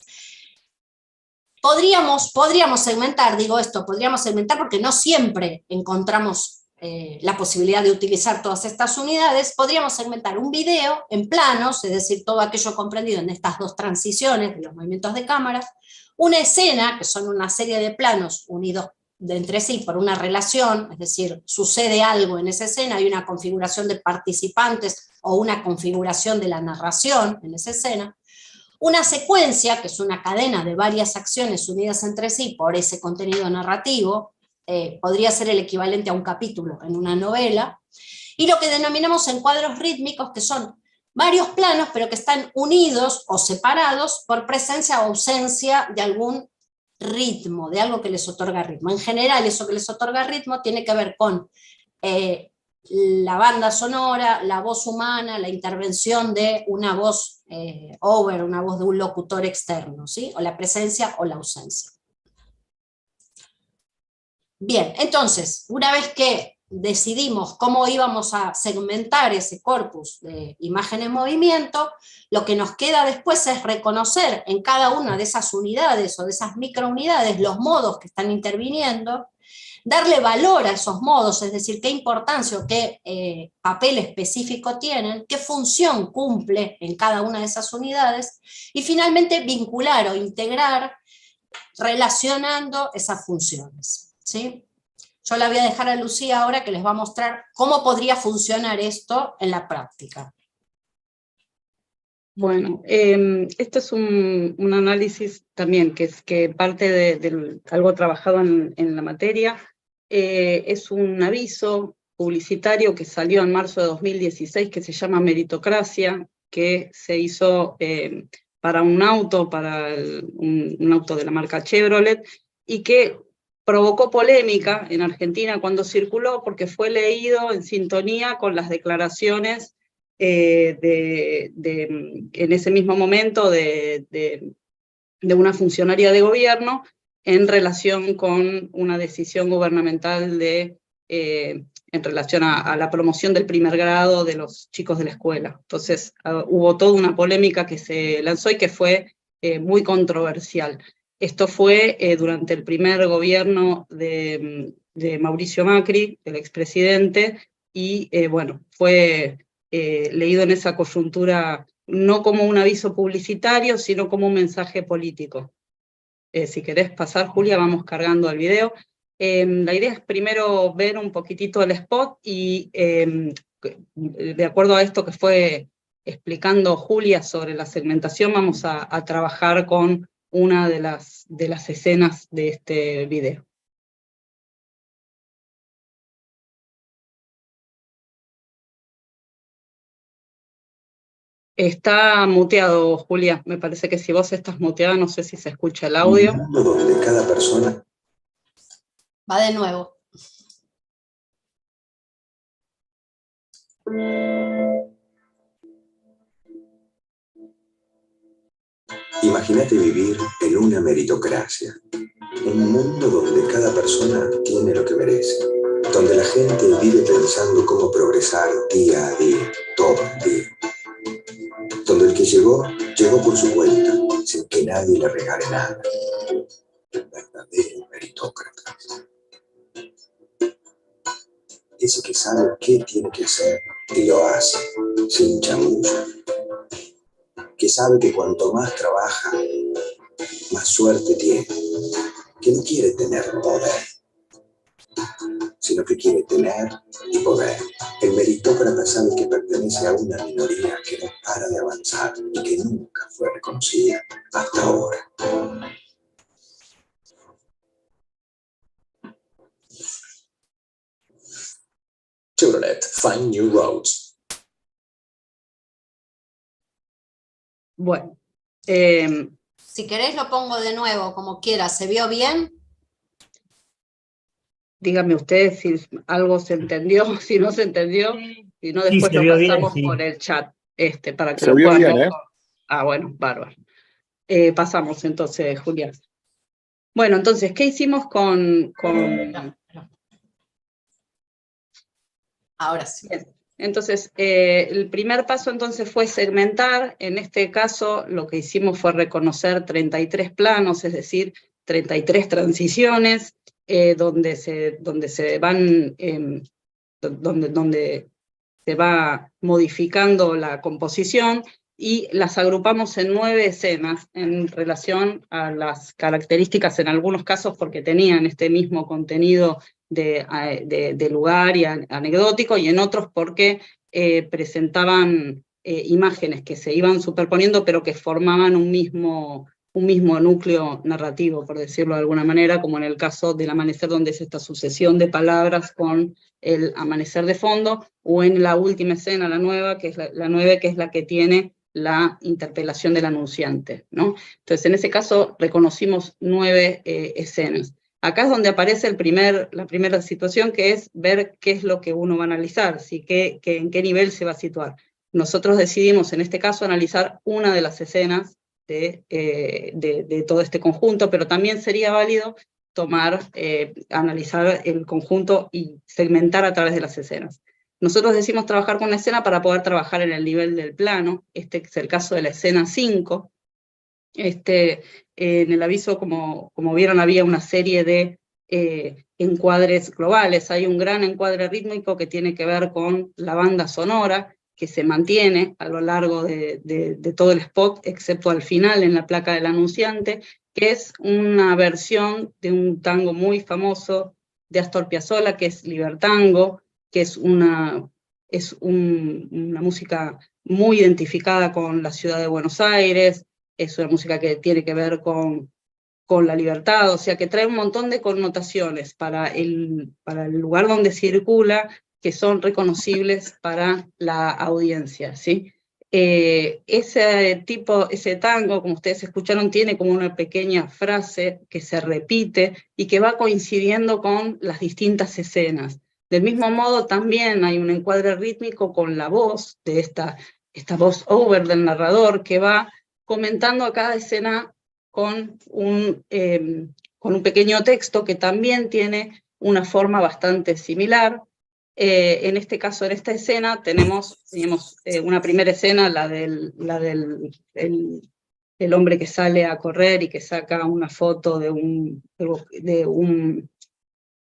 podríamos segmentar, digo esto, podríamos segmentar porque no siempre encontramos la posibilidad de utilizar todas estas unidades. Podríamos segmentar un video en planos, es decir, todo aquello comprendido en estas dos transiciones de los movimientos de cámara, una escena, que son una serie de planos unidos entre sí por una relación, es decir, sucede algo en esa escena, hay una configuración de participantes o una configuración de la narración en esa escena, una secuencia, que es una cadena de varias acciones unidas entre sí por ese contenido narrativo, podría ser el equivalente a un capítulo en una novela, y lo que denominamos encuadros rítmicos, que son varios planos, pero que están unidos o separados por presencia o ausencia de algún ritmo, de algo que les otorga ritmo. En general, eso que les otorga ritmo tiene que ver con la banda sonora, la voz humana, la intervención de una voz over, una voz de un locutor externo, ¿sí? O la presencia o la ausencia. Bien, entonces, una vez que decidimos cómo íbamos a segmentar ese corpus de imagen en movimiento, lo que nos queda después es reconocer en cada una de esas unidades o de esas microunidades los modos que están interviniendo, darle valor a esos modos, es decir, qué importancia o qué papel específico tienen, qué función cumple en cada una de esas unidades, y finalmente vincular o integrar relacionando esas funciones. ¿Sí? Yo la voy a dejar a Lucía ahora, que les va a mostrar cómo podría funcionar esto en la práctica. Bueno, esto es un análisis también que parte de algo trabajado en la materia. Es un aviso publicitario que salió en marzo de 2016 que se llama Meritocracia, que se hizo para un auto, un auto de la marca Chevrolet, y que provocó polémica en Argentina cuando circuló, porque fue leído en sintonía con las declaraciones en ese mismo momento de una funcionaria de gobierno en relación con una decisión gubernamental en relación a la promoción del primer grado de los chicos de la escuela. Entonces hubo toda una polémica que se lanzó y que fue muy controversial. Esto fue durante el primer gobierno de de Mauricio Macri, del expresidente, y bueno, fue leído en esa coyuntura no como un aviso publicitario, sino como un mensaje político. Si querés pasar, Julia, vamos cargando el video. La idea es primero ver un poquitito el spot y de acuerdo a esto que fue explicando Julia sobre la segmentación, vamos a trabajar con una de las escenas de este video. Está muteado, Julia. Me parece que si vos estás muteada, no sé si se escucha el audio. Un mundo donde cada persona... Va de nuevo. Imagínate vivir en una meritocracia. Un mundo donde cada persona tiene lo que merece. Donde la gente vive pensando cómo progresar día a día, todo el día. Donde el que llegó, llegó por su cuenta, sin que nadie le regale nada. Verdadero meritócrata. Ese que sabe qué tiene que hacer y lo hace, sin chamulla. Que sabe que cuanto más trabaja, más suerte tiene. Que no quiere tener poder, sino que quiere tener y poder. El meritócrata sabe que pertenece a una minoría que no para de avanzar y que nunca fue reconocida hasta ahora. Chevrolet, find new roads. Bueno. Si querés lo pongo de nuevo, como quieras. ¿Se vio bien? Díganme ustedes si algo se entendió, si no se entendió, si no después se lo vio bien, pasamos sí. por el chat, para que Se lo vio puedan bien, ver. Ah, bueno, bárbaro. Pasamos entonces, Julia. Bueno, entonces, ¿qué hicimos con... Ahora sí. Bien. Entonces, el primer paso entonces fue segmentar. En este caso, lo que hicimos fue reconocer 33 planos, es decir, 33 transiciones, donde se va modificando la composición, y las agrupamos en 9 escenas en relación a las características, en algunos casos porque tenían este mismo contenido de lugar y anecdótico, y en otros porque presentaban imágenes que se iban superponiendo, pero que formaban un mismo núcleo narrativo, por decirlo de alguna manera, como en el caso del amanecer, donde es esta sucesión de palabras con el amanecer de fondo, o en la última escena, la nueva, que es la 9, que es la que tiene la interpelación del anunciante, ¿no? Entonces, en ese caso, reconocimos 9 escenas. Acá es donde aparece la primera situación, que es ver qué es lo que uno va a analizar, en qué nivel se va a situar. Nosotros decidimos, en este caso, analizar una de las escenas de todo este conjunto, pero también sería válido analizar el conjunto y segmentar a través de las escenas. Nosotros decidimos trabajar con la escena para poder trabajar en el nivel del plano. Este es el caso de la escena 5. En el aviso, como vieron, había una serie de encuadres globales. Hay un gran encuadre rítmico que tiene que ver con la banda sonora, que se mantiene a lo largo de todo el spot, excepto al final, en la placa del anunciante, que es una versión de un tango muy famoso de Astor Piazzolla, que es Libertango, que es una música muy identificada con la ciudad de Buenos Aires. Es una música que tiene que ver con la libertad, o sea, que trae un montón de connotaciones para el lugar donde circula, que son reconocibles para la audiencia, ¿sí? Ese tango, como ustedes escucharon, tiene como una pequeña frase que se repite y que va coincidiendo con las distintas escenas. Del mismo modo, también hay un encuadre rítmico con la voz de esta voz over del narrador, que va comentando a cada escena con un pequeño texto que también tiene una forma bastante similar. En este caso, en esta escena, teníamos una primera escena, la del hombre que sale a correr y que saca una foto de un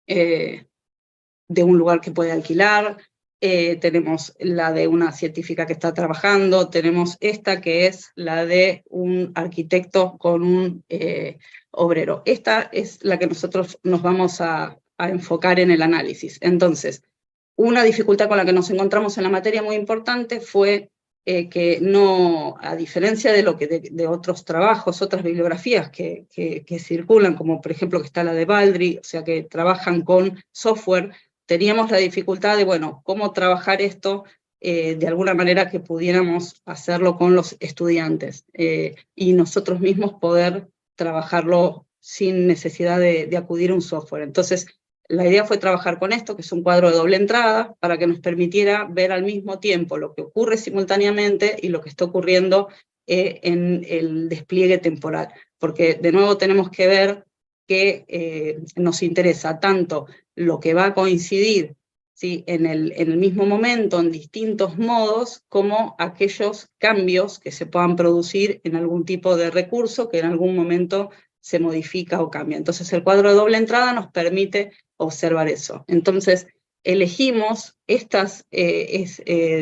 de un lugar que puede alquilar, tenemos la de una científica que está trabajando, tenemos esta que es la de un arquitecto con un obrero. Esta es la que nosotros nos vamos a enfocar en el análisis. Entonces, una dificultad con la que nos encontramos en la materia muy importante fue que no, a diferencia de lo que de otros trabajos, otras bibliografías que circulan, como por ejemplo que está la de Baldry, o sea que trabajan con software, teníamos la dificultad de, bueno, cómo trabajar esto de alguna manera que pudiéramos hacerlo con los estudiantes y nosotros mismos poder trabajarlo sin necesidad de acudir a un software. Entonces, la idea fue trabajar con esto, que es un cuadro de doble entrada, para que nos permitiera ver al mismo tiempo lo que ocurre simultáneamente y lo que está ocurriendo en el despliegue temporal. Porque de nuevo tenemos que ver que nos interesa tanto lo que va a coincidir, ¿sí?, en el mismo momento, en distintos modos, como aquellos cambios que se puedan producir en algún tipo de recurso que en algún momento se modifica o cambia. Entonces el cuadro de doble entrada nos permite observar eso. Entonces elegimos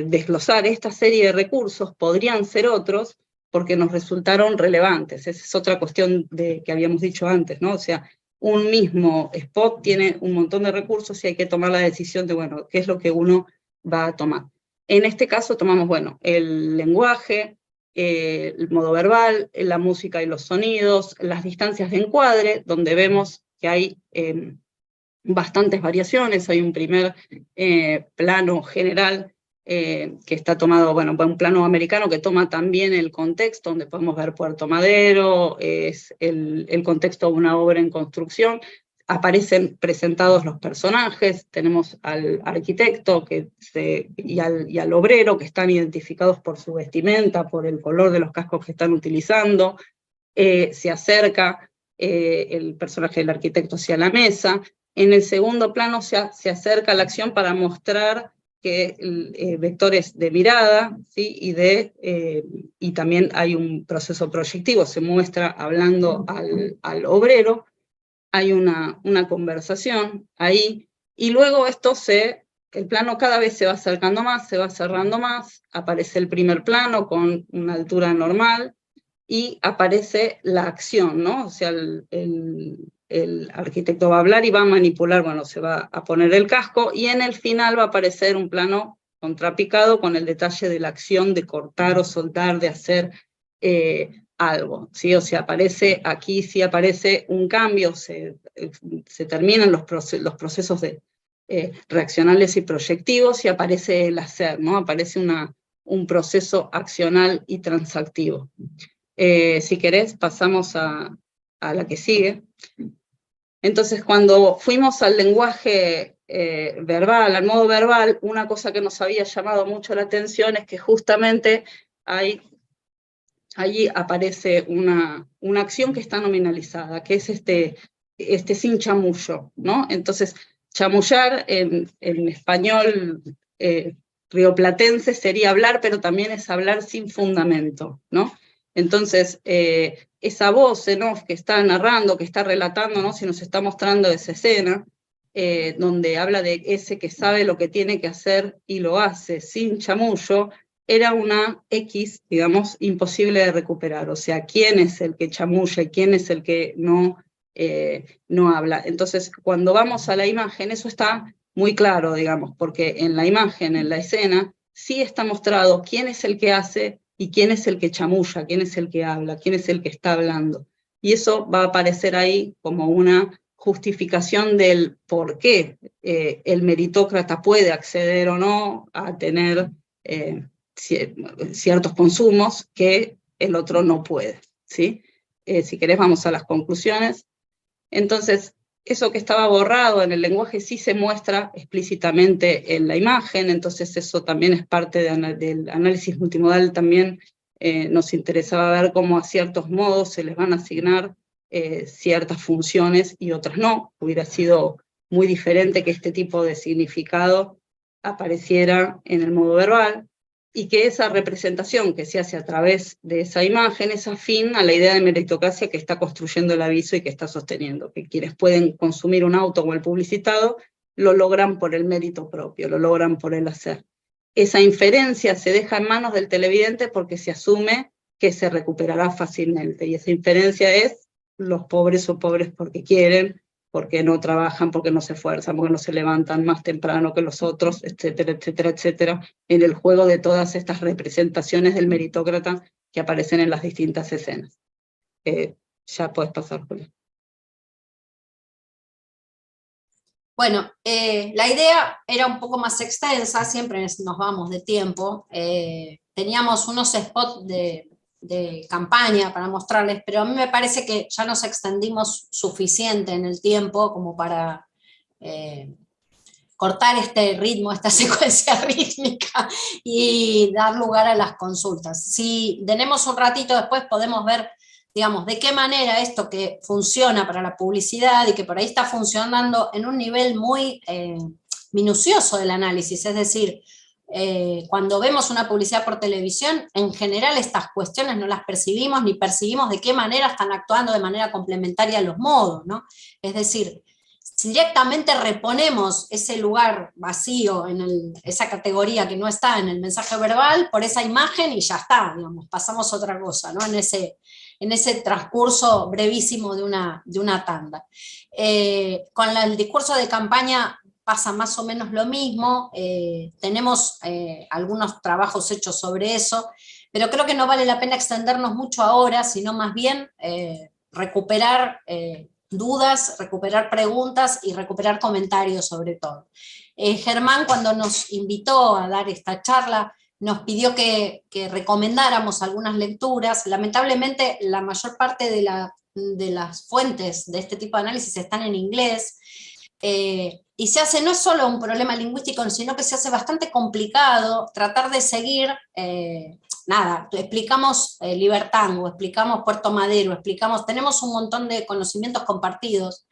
desglosar esta serie de recursos, podrían ser otros, porque nos resultaron relevantes. Esa es otra cuestión que habíamos dicho antes, ¿no? O sea, un mismo spot tiene un montón de recursos y hay que tomar la decisión de, bueno, qué es lo que uno va a tomar. En este caso tomamos, bueno, el lenguaje, el modo verbal, la música y los sonidos, las distancias de encuadre, donde vemos que hay bastantes variaciones. Hay un primer plano general que está tomado, bueno, un plano americano que toma también el contexto, donde podemos ver Puerto Madero, es el contexto de una obra en construcción. Aparecen presentados los personajes, tenemos al arquitecto y al obrero, que están identificados por su vestimenta, por el color de los cascos que están utilizando. Se acerca el personaje del arquitecto hacia la mesa. En el segundo plano se acerca la acción para mostrar que vectores de mirada, ¿sí?, y también hay un proceso proyectivo, se muestra hablando al obrero. Hay una conversación ahí, y luego el plano cada vez se va acercando más, se va cerrando más, aparece el primer plano con una altura normal, y aparece la acción, ¿no? O sea, el arquitecto va a hablar y va a manipular, bueno, se va a poner el casco, y en el final va a aparecer un plano contrapicado con el detalle de la acción de cortar o soltar, de hacer algo, ¿sí? O sea, aquí sí aparece un cambio, se terminan los procesos reaccionales y proyectivos, y aparece el hacer, ¿no? Aparece un proceso accional y transactivo. Si querés, pasamos a la que sigue. Entonces, cuando fuimos al lenguaje verbal, al modo verbal, una cosa que nos había llamado mucho la atención es que justamente allí aparece una acción que está nominalizada, que es este sin chamullo, ¿no? Entonces, chamullar en español rioplatense sería hablar, pero también es hablar sin fundamento, ¿no? Entonces, esa voz en off que está narrando, que está relatando, ¿no?, si nos está mostrando esa escena, donde habla de ese que sabe lo que tiene que hacer y lo hace sin chamullo, era una X, digamos, imposible de recuperar. O sea, ¿quién es el que chamulla y quién es el que no habla? Entonces, cuando vamos a la imagen, eso está muy claro, digamos, porque en la imagen, en la escena, sí está mostrado quién es el que hace y quién es el que chamulla, quién es el que habla, quién es el que está hablando. Y eso va a aparecer ahí como una justificación del por qué el meritócrata puede acceder o no a tener ciertos consumos que el otro no puede, ¿sí? Si querés, vamos a las conclusiones. Entonces, eso que estaba borrado en el lenguaje sí se muestra explícitamente en la imagen, entonces eso también es parte del análisis multimodal. También nos interesaba ver cómo a ciertos modos se les van a asignar ciertas funciones y otras no. Hubiera sido muy diferente que este tipo de significado apareciera en el modo verbal. y que esa representación que se hace a través de esa imagen es afín a la idea de meritocracia que está construyendo el aviso y que está sosteniendo, que quienes pueden consumir un auto o el publicitado lo logran por el mérito propio, lo logran por el hacer. Esa inferencia se deja en manos del televidente porque se asume que se recuperará fácilmente, y esa inferencia es: los pobres son pobres porque quieren, porque no trabajan, porque no se esfuerzan, porque no se levantan más temprano que los otros, etcétera, etcétera, etcétera, en el juego de todas estas representaciones del meritócrata que aparecen en las distintas escenas. Ya puedes pasar, Julia. Bueno, la idea era un poco más extensa, siempre nos vamos de tiempo. Teníamos unos spots de campaña para mostrarles, pero a mí me parece que ya nos extendimos suficiente en el tiempo como para cortar este ritmo, esta secuencia rítmica y dar lugar a las consultas. Si tenemos un ratito después podemos ver, digamos, de qué manera esto que funciona para la publicidad y que por ahí está funcionando en un nivel muy minucioso del análisis, es decir, cuando vemos una publicidad por televisión, en general estas cuestiones no las percibimos, ni percibimos de qué manera están actuando de manera complementaria a los modos, ¿no? Es decir, si directamente reponemos ese lugar vacío, esa categoría que no está en el mensaje verbal, por esa imagen y ya está, digamos, pasamos a otra cosa, ¿no? En ese transcurso brevísimo de una tanda. Con el discurso de campaña pasa más o menos lo mismo, tenemos algunos trabajos hechos sobre eso, pero creo que no vale la pena extendernos mucho ahora, sino más bien recuperar dudas, recuperar preguntas y recuperar comentarios sobre todo. Germán, cuando nos invitó a dar esta charla, nos pidió que recomendáramos algunas lecturas. Lamentablemente la mayor parte de las fuentes de este tipo de análisis están en inglés, y se hace, no es solo un problema lingüístico, sino que se hace bastante complicado tratar de seguir, explicamos Libertango, explicamos Puerto Madero, tenemos un montón de conocimientos compartidos,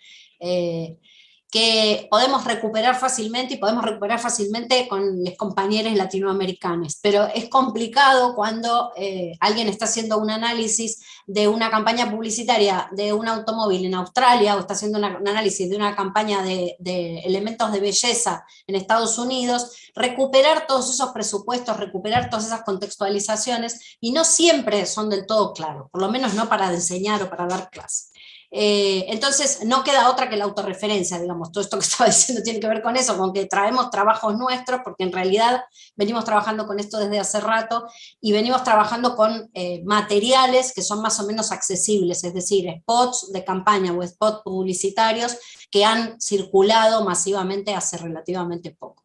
que podemos recuperar fácilmente y podemos recuperar fácilmente con los compañeros latinoamericanos, pero es complicado cuando alguien está haciendo un análisis de una campaña publicitaria de un automóvil en Australia o está haciendo un análisis de una campaña de elementos de belleza en Estados Unidos, recuperar todos esos presupuestos, recuperar todas esas contextualizaciones, y no siempre son del todo claros, por lo menos no para enseñar o para dar clases. Entonces no queda otra que la autorreferencia, digamos, todo esto que estaba diciendo tiene que ver con eso, con que traemos trabajos nuestros, porque en realidad venimos trabajando con esto desde hace rato, y venimos trabajando con materiales que son más o menos accesibles, es decir, spots de campaña o spots publicitarios que han circulado masivamente hace relativamente poco.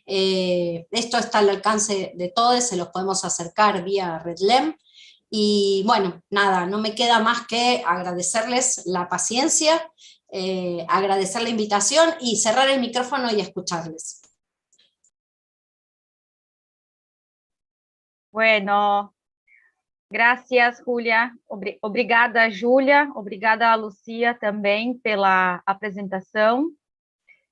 Esto está al alcance de todos, se los podemos acercar vía RedLem. Y bueno, nada, no me queda más que agradecerles la paciencia, agradecer la invitación y cerrar el micrófono y escucharles. Bueno, gracias, Julia. Obrigada, Júlia. Obrigada, Lucia, também pela apresentação.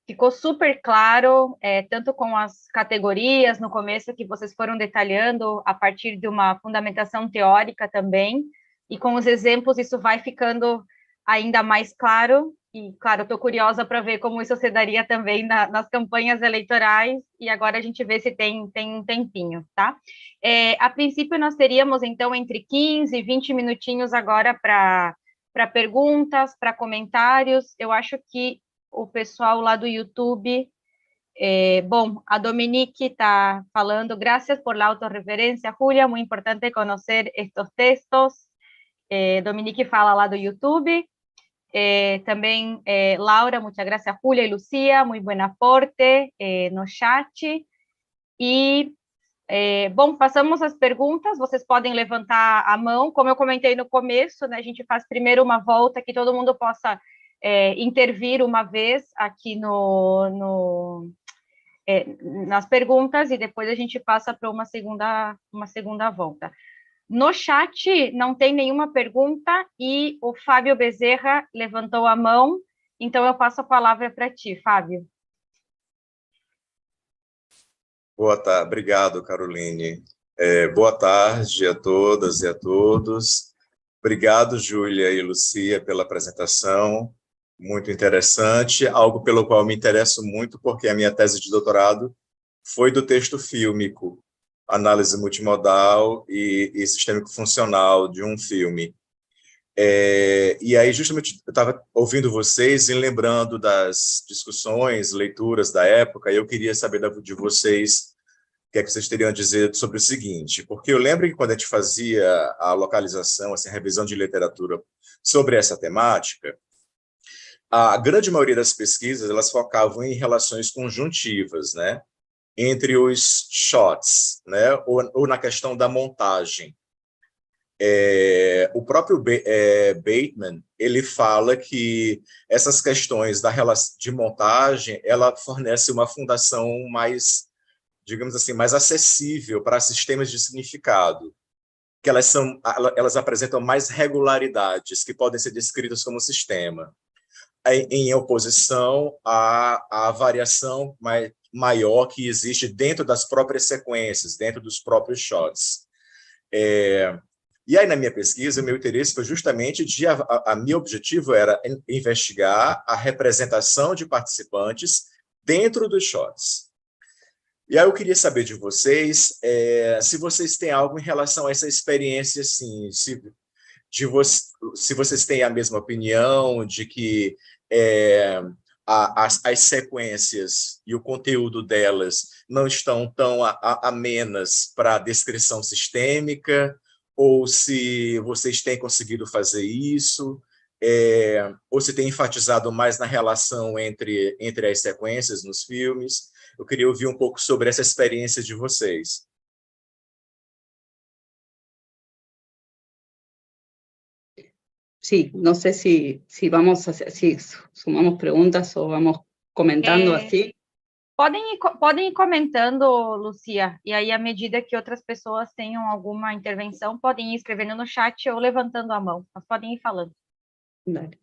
Ficou super claro, tanto com as categorias no começo que vocês foram detalhando a partir de uma fundamentação teórica também, e com os exemplos isso vai ficando ainda mais claro, e claro, estou curiosa para ver como isso se daria também nas campanhas eleitorais, e agora a gente vê se tem um tempinho, tá? A princípio nós teríamos então entre 15 e 20 minutinhos agora para perguntas, para comentários. Eu acho que o pessoal lá do YouTube, bom, a Dominique está falando, gracias por la autorreferencia, Julia, muy importante conocer estos textos. Dominique fala lá do YouTube. Também, Laura, muchas gracias, Julia y Lucía, muy buen aporte no chat. E, bom, passamos as perguntas, vocês podem levantar a mão, como eu comentei no começo, né, a gente faz primeiro uma volta que todo mundo possa intervir uma vez aqui nas perguntas, e depois a gente passa para uma segunda volta. No chat não tem nenhuma pergunta, e o Fábio Bezerra levantou a mão, então eu passo a palavra para ti, Fábio. Boa tarde, obrigado, Caroline. Boa tarde a todas e a todos. Obrigado, Júlia e Lucia, pela apresentação. Muito interessante, algo pelo qual me interesso muito, porque a minha tese de doutorado foi do texto fílmico, análise multimodal e sistêmico-funcional de um filme. E aí, justamente, eu estava ouvindo vocês e lembrando das discussões, leituras da época, e eu queria saber de vocês o que é que vocês teriam a dizer sobre o seguinte, porque eu lembro que quando a gente fazia a localização, assim, a revisão de literatura sobre essa temática, a grande maioria das pesquisas, elas focavam em relações conjuntivas, né, entre os shots, né, ou na questão da montagem. O próprio Bateman, ele fala que essas questões de montagem, ela fornece uma fundação mais, digamos assim, mais acessível para sistemas de significado, que elas apresentam mais regularidades que podem ser descritas como sistema, em oposição à variação maior que existe dentro das próprias sequências, dentro dos próprios shots. E aí, na minha pesquisa, o meu interesse foi justamente meu objetivo era investigar a representação de participantes dentro dos shots. E aí eu queria saber de vocês se vocês têm algo em relação a essa experiência, assim, se vocês têm a mesma opinião de que as sequências e o conteúdo delas não estão tão amenas para a descrição sistêmica, ou se vocês têm conseguido fazer isso, ou se tem enfatizado mais na relação entre as sequências nos filmes. Eu queria ouvir um pouco sobre essa experiência de vocês. Sí, no sé si sumamos preguntas o vamos comentando así. Podem ir comentando, Lucia, e aí, à medida que outras pessoas tenham alguma intervenção, podem ir escrevendo no chat ou levantando a mão, mas podem ir falando. Dale.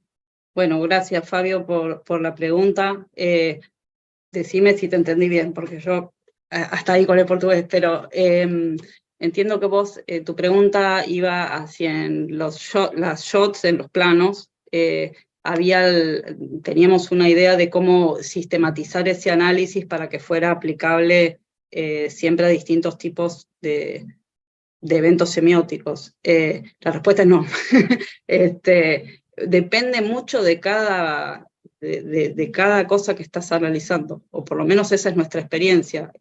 Bueno, gracias, Fabio, por la pregunta. Decime si te entendí bien, porque yo hasta ahí con el portugués, pero entiendo que vos, tu pregunta iba hacia las shots en los planos. Teníamos una idea de cómo sistematizar ese análisis para que fuera aplicable siempre a distintos tipos de eventos semióticos. La respuesta es no. Depende mucho de cada cosa que estás analizando, o por lo menos esa es nuestra experiencia.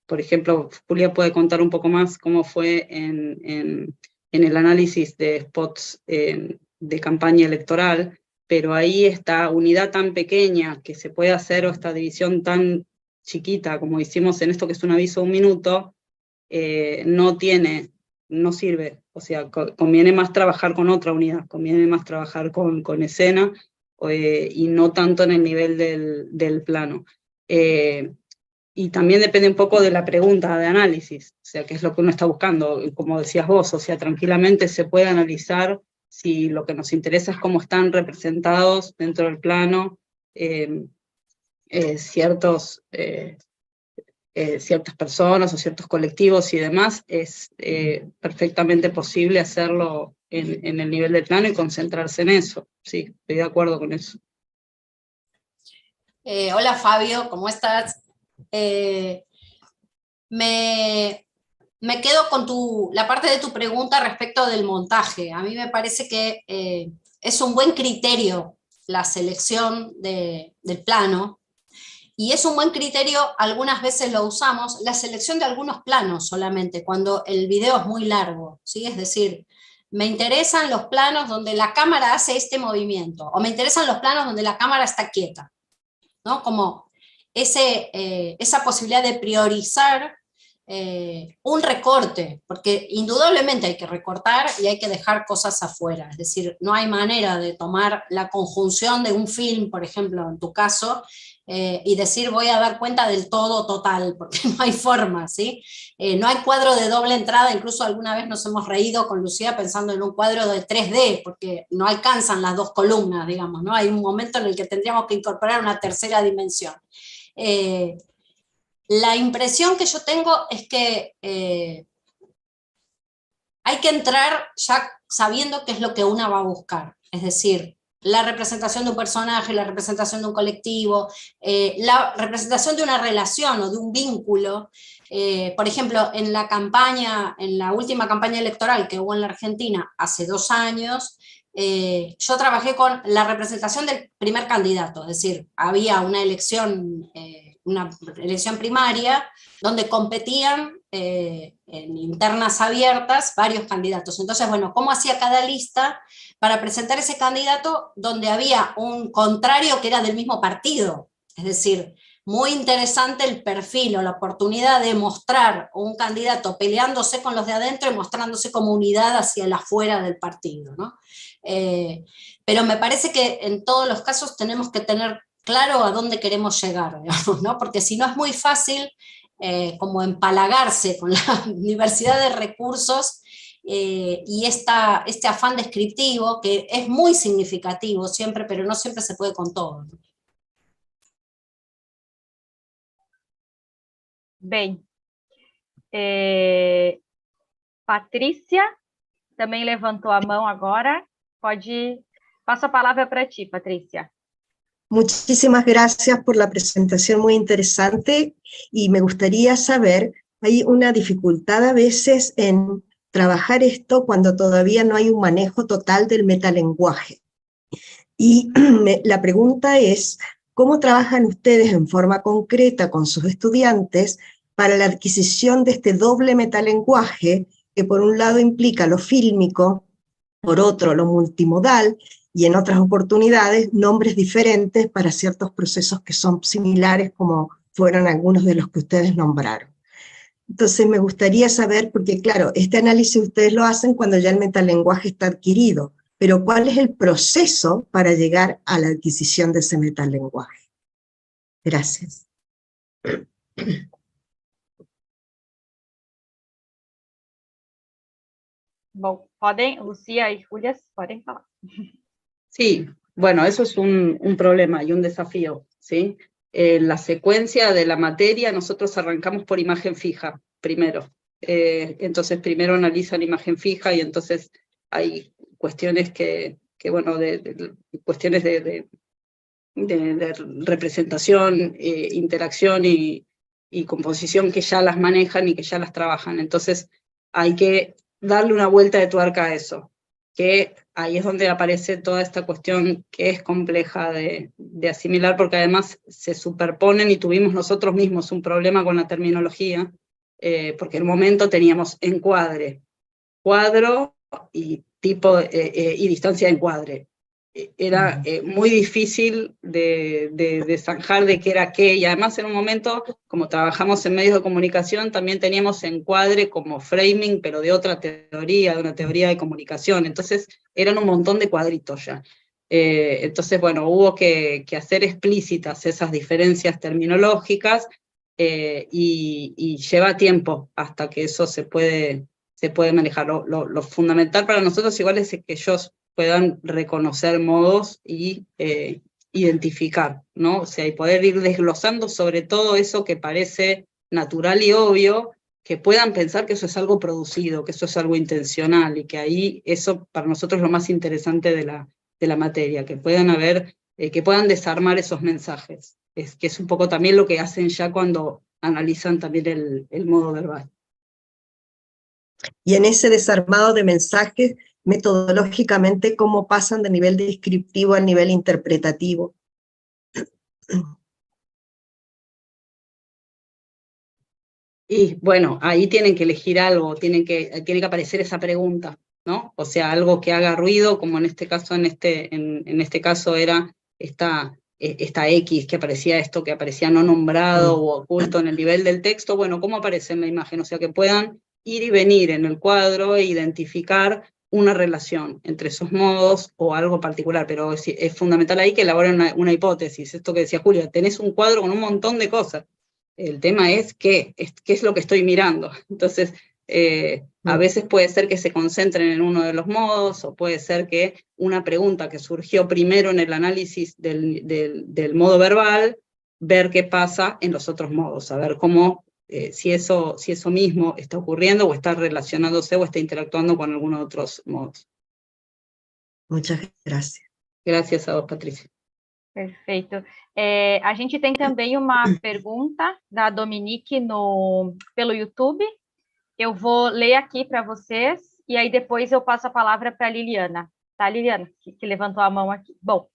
Por ejemplo, Julia puede contar un poco más cómo fue en el análisis de spots de campaña electoral, pero ahí esta unidad tan pequeña que se puede hacer, o esta división tan chiquita como hicimos en esto que es un aviso de 1 minuto, no sirve. O sea, conviene más trabajar con otra unidad, conviene más trabajar con escena, y no tanto en el nivel del plano. Y también depende un poco de la pregunta de análisis, o sea, qué es lo que uno está buscando. Como decías vos, o sea, tranquilamente se puede analizar si lo que nos interesa es cómo están representados dentro del plano ciertas personas o ciertos colectivos y demás. Es perfectamente posible hacerlo en el nivel del plano y concentrarse en eso. Sí, estoy de acuerdo con eso. Hola Fabio, ¿cómo estás? Me quedo con la parte de tu pregunta respecto del montaje. A mí me parece que es un buen criterio la selección del plano, y es un buen criterio, algunas veces lo usamos, la selección de algunos planos solamente, cuando el video es muy largo, ¿sí? Es decir, me interesan los planos donde la cámara hace este movimiento, o me interesan los planos donde la cámara está quieta, ¿no? Como esa posibilidad de priorizar un recorte, porque indudablemente hay que recortar y hay que dejar cosas afuera, es decir, no hay manera de tomar la conjunción de un film, por ejemplo, en tu caso, y decir voy a dar cuenta del todo total, porque no hay forma, ¿sí? No hay cuadro de doble entrada, incluso alguna vez nos hemos reído con Lucía pensando en un cuadro de 3D, porque no alcanzan las dos columnas, digamos, ¿no? Hay un momento en el que tendríamos que incorporar una tercera dimensión. La impresión que yo tengo es que hay que entrar ya sabiendo qué es lo que una va a buscar, es decir, la representación de un personaje, la representación de un colectivo, la representación de una relación o de un vínculo. Por ejemplo, en la última campaña electoral que hubo en la Argentina hace 2 años, yo trabajé con la representación del primer candidato, es decir, había una elección primaria donde competían en internas abiertas varios candidatos. Entonces, bueno, ¿cómo hacía cada lista para presentar ese candidato donde había un contrario que era del mismo partido? Es decir, muy interesante el perfil o la oportunidad de mostrar un candidato peleándose con los de adentro y mostrándose como unidad hacia el afuera del partido, ¿no? Pero me parece que en todos los casos tenemos que tener claro a dónde queremos llegar, digamos, ¿no? Porque si no es muy fácil como empalagarse con la diversidad de recursos y este afán descriptivo, que es muy significativo siempre, pero no siempre se puede con todo, ¿no? Bem, Patrícia também levantou a mão agora. Paso a palavra para ti, Patrícia. Muchísimas gracias por la presentación muy interesante y me gustaría saber, hay una dificultad a veces en trabajar esto cuando todavía no hay un manejo total del metalenguaje. Y la pregunta es, ¿cómo trabajan ustedes en forma concreta con sus estudiantes para la adquisición de este doble metalenguaje que por un lado implica lo fílmico, por otro lo multimodal, y en otras oportunidades nombres diferentes para ciertos procesos que son similares, como fueron algunos de los que ustedes nombraron? Entonces me gustaría saber, porque claro, este análisis ustedes lo hacen cuando ya el metalenguaje está adquirido, pero ¿cuál es el proceso para llegar a la adquisición de ese metalenguaje? Gracias. Bom, Lucía y Julia, podem falar. Sí, bueno, eso es un problema y un desafío, ¿sí? La secuencia de la materia, nosotros arrancamos por imagen fija, primero. Entonces, primero analizan imagen fija y entonces hay cuestiones bueno, cuestiones de representación, interacción y composición que ya las manejan y que ya las trabajan. Entonces, hay que darle una vuelta de tuerca a eso, que ahí es donde aparece toda esta cuestión que es compleja de asimilar, porque además se superponen y tuvimos nosotros mismos un problema con la terminología, porque en un momento teníamos encuadre, cuadro y tipo y distancia de encuadre. Era muy difícil de zanjar de qué era qué, y además en un momento, como trabajamos en medios de comunicación, también teníamos encuadre como framing, pero de otra teoría, de una teoría de comunicación, entonces eran un montón de cuadritos ya. Entonces, bueno, hubo que hacer explícitas esas diferencias terminológicas, y lleva tiempo hasta que eso se puede manejar. Lo fundamental para nosotros igual es que ellos puedan reconocer modos y identificar, ¿no? O sea, y poder ir desglosando sobre todo eso que parece natural y obvio, que puedan pensar que eso es algo producido, que eso es algo intencional, y que ahí eso para nosotros es lo más interesante de la materia, que puedan desarmar esos mensajes, que es un poco también lo que hacen ya cuando analizan también el modo verbal. Y en ese desarmado de mensajes, metodológicamente, ¿cómo pasan de nivel descriptivo al nivel interpretativo? Y bueno, ahí tienen que elegir algo, tiene que aparecer esa pregunta, ¿no? O sea, algo que haga ruido, como en este caso, en este caso era esta X, que aparecía esto, que aparecía no nombrado o oculto en el nivel del texto. Bueno, ¿cómo aparece en la imagen? O sea, que puedan ir y venir en el cuadro e identificar una relación entre esos modos o algo particular, pero es fundamental ahí que elaboren una hipótesis. Esto que decía Julia, tenés un cuadro con un montón de cosas. El tema es qué es lo que estoy mirando. Entonces, a veces puede ser que se concentren en uno de los modos, o puede ser que una pregunta que surgió primero en el análisis del modo verbal, ver qué pasa en los otros modos, a ver cómo si eso mismo está ocurriendo o está relacionándose o está interactuando con algunos otros modos. Muchas gracias. Gracias a vos, Patricia. Perfeito. A gente tem também uma pergunta da Dominique pelo YouTube. Eu vou ler aqui para vocês e aí depois eu passo a palavra para a Liliana. Tá, Liliana, que levantou a mão aqui. Bom,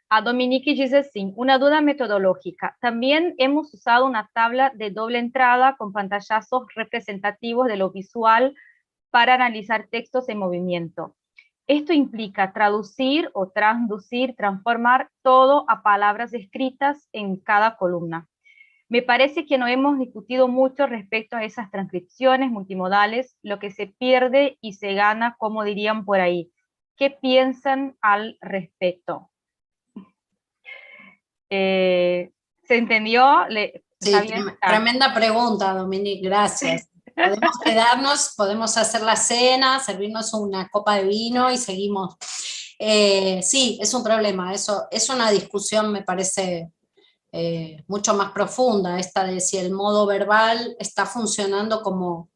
a Dominique diz assim, una duda metodológica. También hemos usado una tabla de doble entrada con pantallazos representativos de lo visual para analizar textos en movimiento. Esto implica traducir o transducir, transformar todo a palabras escritas en cada columna. Me parece que no hemos discutido mucho respecto a esas transcripciones multimodales, lo que se pierde y se gana, como dirían por ahí. ¿Qué piensan al respecto? ¿Se entendió? Sí, tremenda pregunta, Dominique, gracias. Podemos quedarnos, podemos hacer la cena, servirnos una copa de vino y seguimos. Sí, es un problema, eso es una discusión, me parece, mucho más profunda, esta de si el modo verbal está funcionando como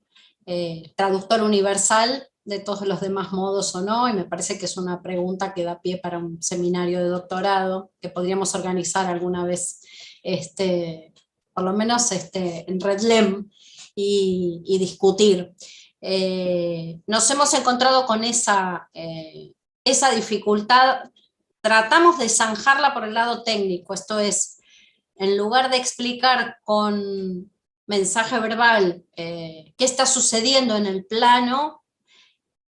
traductor universal de todos los demás modos o no, y me parece que es una pregunta que da pie para un seminario de doctorado que podríamos organizar alguna vez, por lo menos en RedLem, y discutir. Nos hemos encontrado con esa dificultad, tratamos de zanjarla por el lado técnico, esto es, en lugar de explicar con mensaje verbal qué está sucediendo en el plano,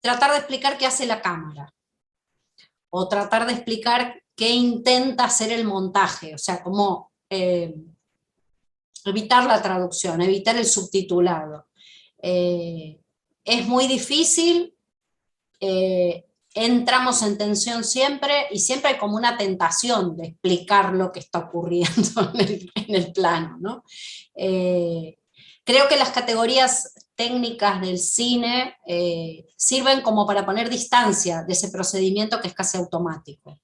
tratar de explicar qué hace la cámara, o tratar de explicar qué intenta hacer el montaje, o sea, cómo evitar la traducción, evitar el subtitulado. Es muy difícil, entramos en tensión siempre, y siempre hay como una tentación de explicar lo que está ocurriendo en el plano, ¿no? Creo que las categorías técnicas del cine sirven como para poner distancia de ese procedimiento que es casi automático.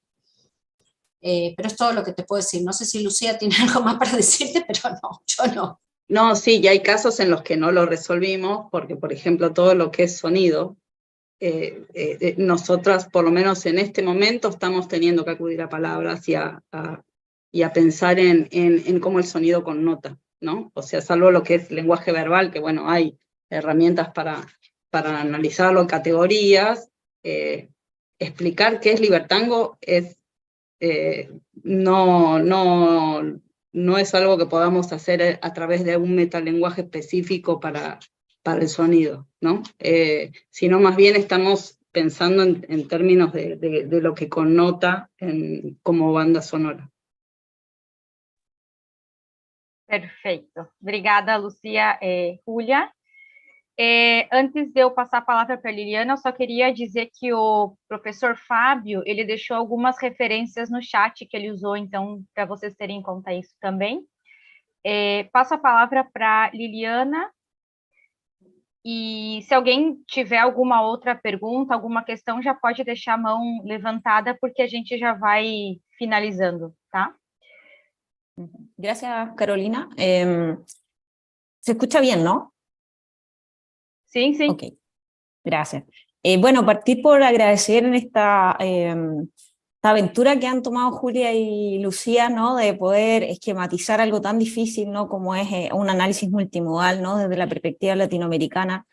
Pero es todo lo que te puedo decir. No sé si Lucía tiene algo más para decirte, pero no, yo no. No, sí, y hay casos en los que no lo resolvimos, porque por ejemplo todo lo que es sonido, nosotras por lo menos en este momento estamos teniendo que acudir a palabras y a pensar en cómo el sonido connota, ¿no? O sea, salvo lo que es lenguaje verbal, que bueno, hay herramientas para analizarlo en categorías, explicar qué es libertango no es algo que podamos hacer a través de un metalenguaje específico para el sonido, ¿no? Sino más bien estamos pensando en términos de lo que connota como banda sonora. Perfeito. Obrigada, Lucía. Julia. Antes de eu passar a palavra para a Liliana, eu só queria dizer que o professor Fábio, ele deixou algumas referências no chat que ele usou, então, para vocês terem em conta isso também. Passo a palavra para a Liliana, e se alguém tiver alguma outra pergunta, alguma questão, já pode deixar a mão levantada, porque a gente já vai finalizando, tá? Gracias, Carolina. ¿Se escucha bien, no? Sí, sí. Ok, gracias. Bueno, partir por agradecer en esta aventura que han tomado Julia y Lucía, ¿no? De poder esquematizar algo tan difícil, ¿no? Como es un análisis multimodal, ¿no? Desde la perspectiva latinoamericana,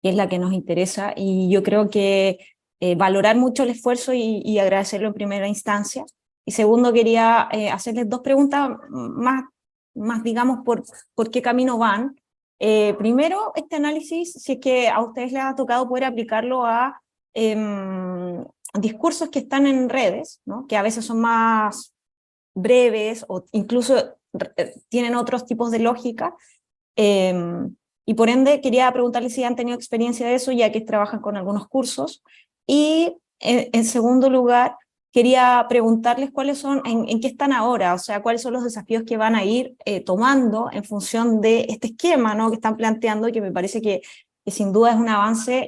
que es la que nos interesa, y yo creo que valorar mucho el esfuerzo y agradecerlo en primera instancia. Y segundo, quería hacerles dos preguntas más digamos, por qué camino van. Primero, este análisis, si es que a ustedes les ha tocado poder aplicarlo a discursos que están en redes, ¿no? Que a veces son más breves o incluso tienen otros tipos de lógica, y por ende quería preguntarles si han tenido experiencia de eso, ya que trabajan con algunos cursos. Y en segundo lugar, quería preguntarles cuáles son, en qué están ahora, o sea, cuáles son los desafíos que van a ir tomando en función de este esquema, ¿no? Que están planteando, y que me parece que sin duda es un avance,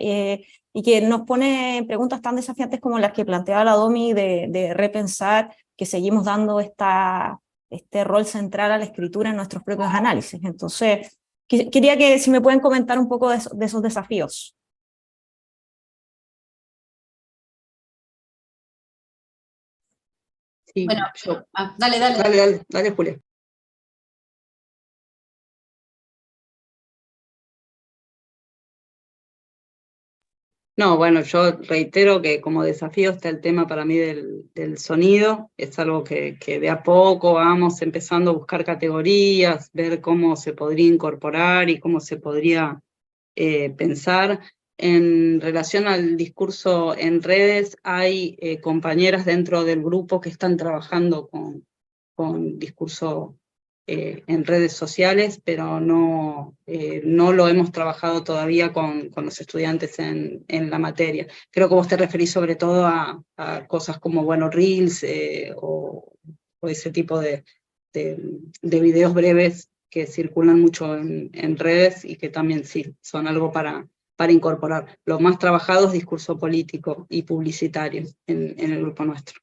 y que nos pone preguntas tan desafiantes como las que planteaba la Domi, de repensar que seguimos dando este rol central a la escritura en nuestros propios análisis. Entonces, Quería que si me pueden comentar un poco de esos desafíos. Sí, Bueno, yo. dale. Dale, Julia. No, bueno, yo reitero que como desafío está el tema para mí del sonido, es algo que de a poco vamos empezando a buscar categorías, ver cómo se podría incorporar y cómo se podría pensar. En relación al discurso en redes, hay compañeras dentro del grupo que están trabajando con discurso en redes sociales, pero no lo hemos trabajado todavía con los estudiantes en la materia. Creo que vos te referís sobre todo a cosas como, bueno, Reels o ese tipo de videos breves que circulan mucho en redes y que también sí, son algo para incorporar. Lo más trabajado es discurso político y publicitario en el grupo nuestro.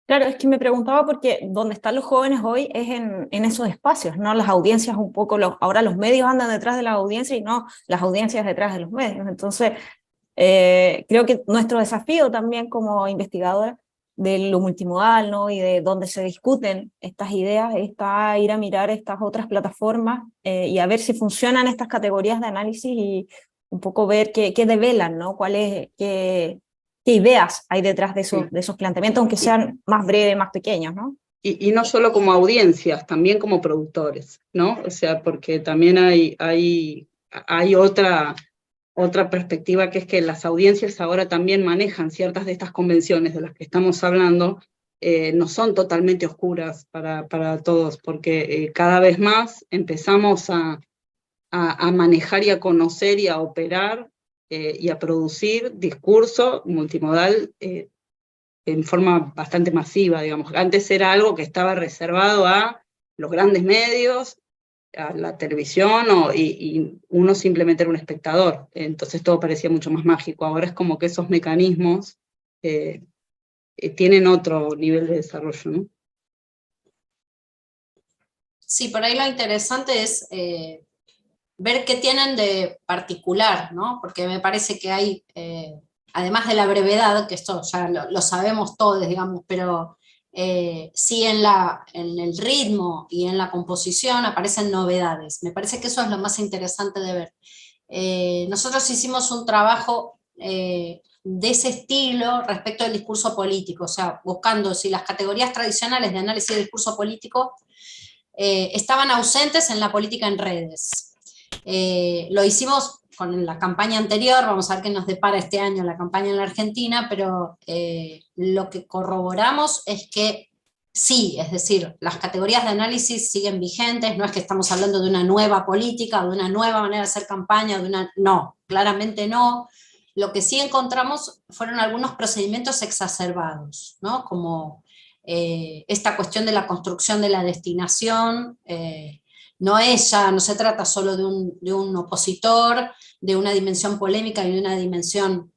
Claro, es que me preguntaba porque donde están los jóvenes hoy es en esos espacios, ¿no? Las audiencias un poco, ahora los medios andan detrás de las audiencias y no las audiencias detrás de los medios. Entonces, creo que nuestro desafío también como investigadora de lo multimodal, ¿no? Y de donde se discuten estas ideas, está ir a mirar estas otras plataformas y a ver si funcionan estas categorías de análisis y un poco ver qué develan, ¿no? ¿Qué ideas hay detrás de esos planteamientos, aunque sean más breves, más pequeños, ¿no? Y no solo como audiencias, también como productores, ¿no? O sea, porque también hay otra perspectiva, que es que las audiencias ahora también manejan ciertas de estas convenciones de las que estamos hablando, no son totalmente oscuras para todos, porque cada vez más empezamos a manejar y a conocer y a operar y a producir discurso multimodal en forma bastante masiva, digamos. Antes era algo que estaba reservado a los grandes medios, a la televisión, y uno simplemente era un espectador, entonces todo parecía mucho más mágico. Ahora es como que esos mecanismos tienen otro nivel de desarrollo, ¿no? Sí, por ahí lo interesante es ver qué tienen de particular, ¿no? Porque me parece que hay, además de la brevedad, que esto ya lo sabemos todos, digamos, pero sí en el ritmo y en la composición aparecen novedades. Me parece que eso es lo más interesante de ver. Nosotros hicimos un trabajo de ese estilo respecto del discurso político, o sea, buscando si las categorías tradicionales de análisis de discurso político estaban ausentes en la política en redes. Lo hicimos con la campaña anterior, vamos a ver qué nos depara este año la campaña en la Argentina, pero lo que corroboramos es que sí, es decir, las categorías de análisis siguen vigentes, no es que estamos hablando de una nueva política, o de una nueva manera de hacer campaña, no, claramente no. Lo que sí encontramos fueron algunos procedimientos exacerbados, ¿no? Como esta cuestión de la construcción de la destinación, no se trata solo de un opositor, de una dimensión polémica y de una dimensión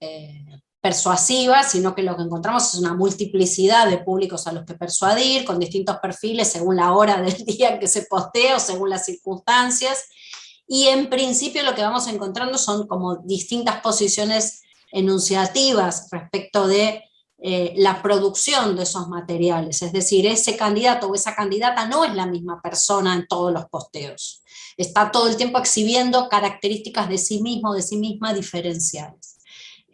persuasiva, sino que lo que encontramos es una multiplicidad de públicos a los que persuadir, con distintos perfiles según la hora del día en que se postea o según las circunstancias, y en principio lo que vamos encontrando son como distintas posiciones enunciativas respecto de la producción de esos materiales, es decir, ese candidato o esa candidata no es la misma persona en todos los posteos, está todo el tiempo exhibiendo características de sí mismo, de sí misma diferenciales.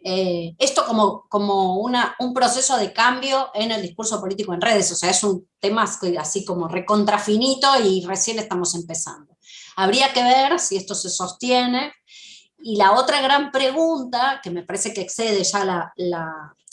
Esto como un proceso de cambio en el discurso político en redes, o sea, es un tema así como recontrafinito y recién estamos empezando. Habría que ver si esto se sostiene, y la otra gran pregunta, que me parece que excede ya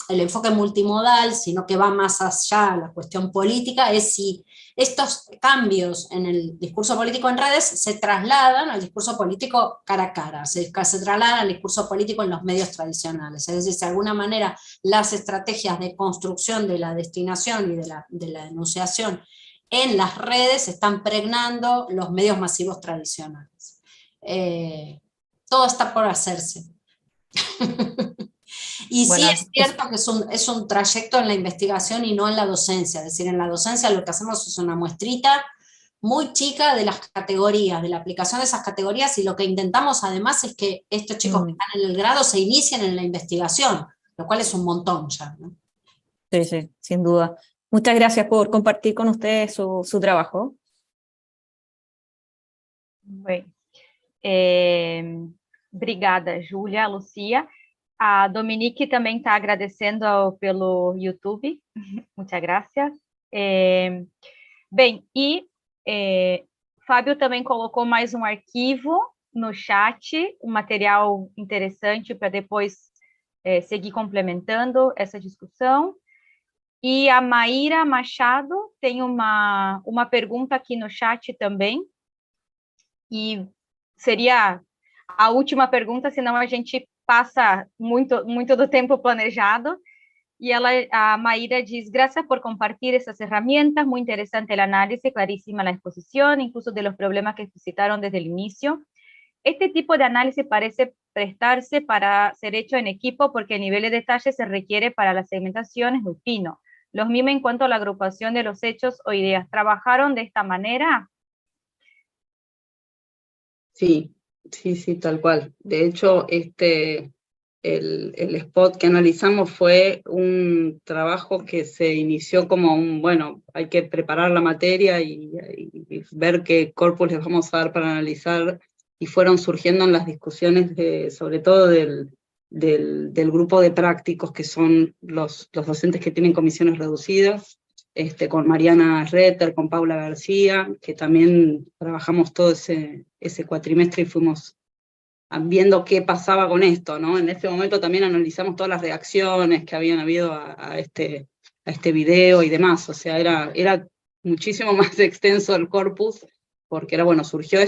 el enfoque multimodal, sino que va más allá a la cuestión política, es si estos cambios en el discurso político en redes se trasladan al discurso político cara a cara, se trasladan al discurso político en los medios tradicionales, es decir, si de alguna manera las estrategias de construcción de la destinación y de la enunciación en las redes están pregnando los medios masivos tradicionales. Todo está por hacerse. Y bueno, sí es cierto que es un trayecto en la investigación y no en la docencia, es decir, en la docencia lo que hacemos es una muestrita muy chica de las categorías, de la aplicación de esas categorías, y lo que intentamos además es que estos chicos que están en el grado se inicien en la investigación, lo cual es un montón ya, ¿no? Sí, sí, sin duda. Muchas gracias por compartir con ustedes su trabajo. Bem, obrigada, Júlia, Lucia. A Dominique também está agradecendo pelo YouTube. Muchas gracias. Bem, e Fábio também colocou mais um arquivo no chat, um material interessante para depois seguir complementando essa discussão. E a Maíra Machado tem uma pergunta aqui no chat também, e seria a última pergunta, senão a gente passa muito do tempo planejado. Y a Maíra dice: gracias por compartir esas herramientas, muy interesante el análisis, clarísima la exposición, incluso de los problemas que explicitaron desde el inicio. Este tipo de análisis parece prestarse para ser hecho en equipo porque el nivel de detalle se requiere para la segmentación es muy fino. Los mismos en cuanto a la agrupación de los hechos o ideas, ¿trabajaron de esta manera? Sí, tal cual. De hecho, el spot que analizamos fue un trabajo que se inició como bueno, hay que preparar la materia y ver qué corpus les vamos a dar para analizar, y fueron surgiendo en las discusiones sobre todo del grupo de prácticos, que son los docentes que tienen comisiones reducidas, con Mariana Retter, con Paula García, que también trabajamos todo ese cuatrimestre y fuimos viendo qué pasaba con esto, ¿no? En ese momento también analizamos todas las reacciones que habían habido a este video y demás, o sea, era muchísimo más extenso el corpus, porque era, bueno, surgió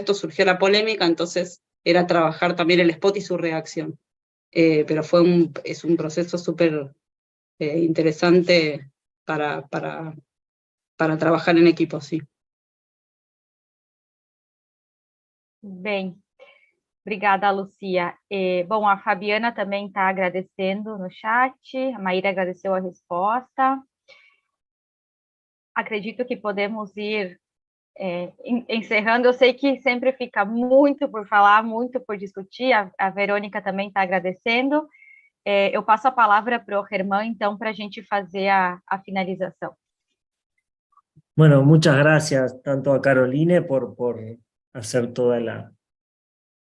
la polémica, entonces era trabajar también el spot y su reacción. Pero es un proceso súper interesante para trabajar en equipo, sí. Bem, obrigada, Lucia. Bom, a Fabiana também está agradecendo no chat, a Maíra agradeceu a resposta. Acredito que podemos ir encerrando. Eu sei que sempre fica muito por falar, muito por discutir, a Verônica também está agradecendo. Eu passo a palavra para o Germán, então, para a gente fazer a finalização. Bueno, muchas gracias tanto a Caroline por hacer toda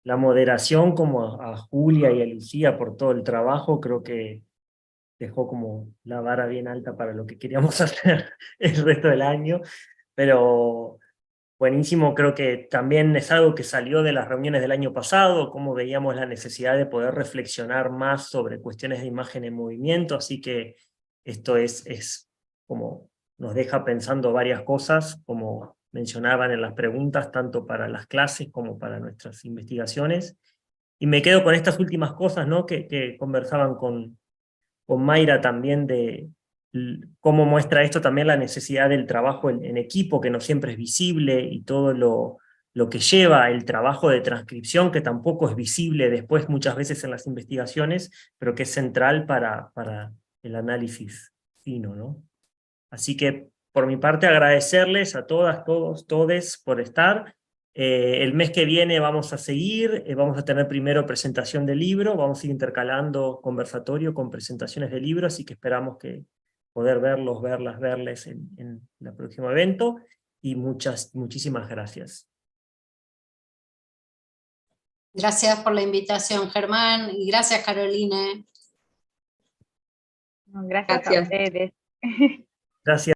la moderación, como a Julia y a Lucía por todo el trabajo. Creo que dejó como la vara bien alta para lo que queríamos hacer el resto del año, pero buenísimo. Creo que también es algo que salió de las reuniones del año pasado, cómo veíamos la necesidad de poder reflexionar más sobre cuestiones de imagen en movimiento, así que esto es como nos deja pensando varias cosas, como mencionaban en las preguntas, tanto para las clases como para nuestras investigaciones. Y me quedo con estas últimas cosas, ¿no?, que conversaban con Mayra también, de cómo muestra esto también la necesidad del trabajo en equipo, que no siempre es visible, y todo lo que lleva el trabajo de transcripción, que tampoco es visible después muchas veces en las investigaciones, pero que es central para el análisis fino, ¿no? Así que, por mi parte, agradecerles a todas, todos, todes por estar. El mes que viene vamos a seguir, vamos a tener primero presentación de libro, vamos a ir intercalando conversatorio con presentaciones de libro, así que esperamos que poder verles en el próximo evento, y muchísimas gracias. Gracias por la invitación, Germán, y gracias, Caroline. Gracias a ustedes. Gracias.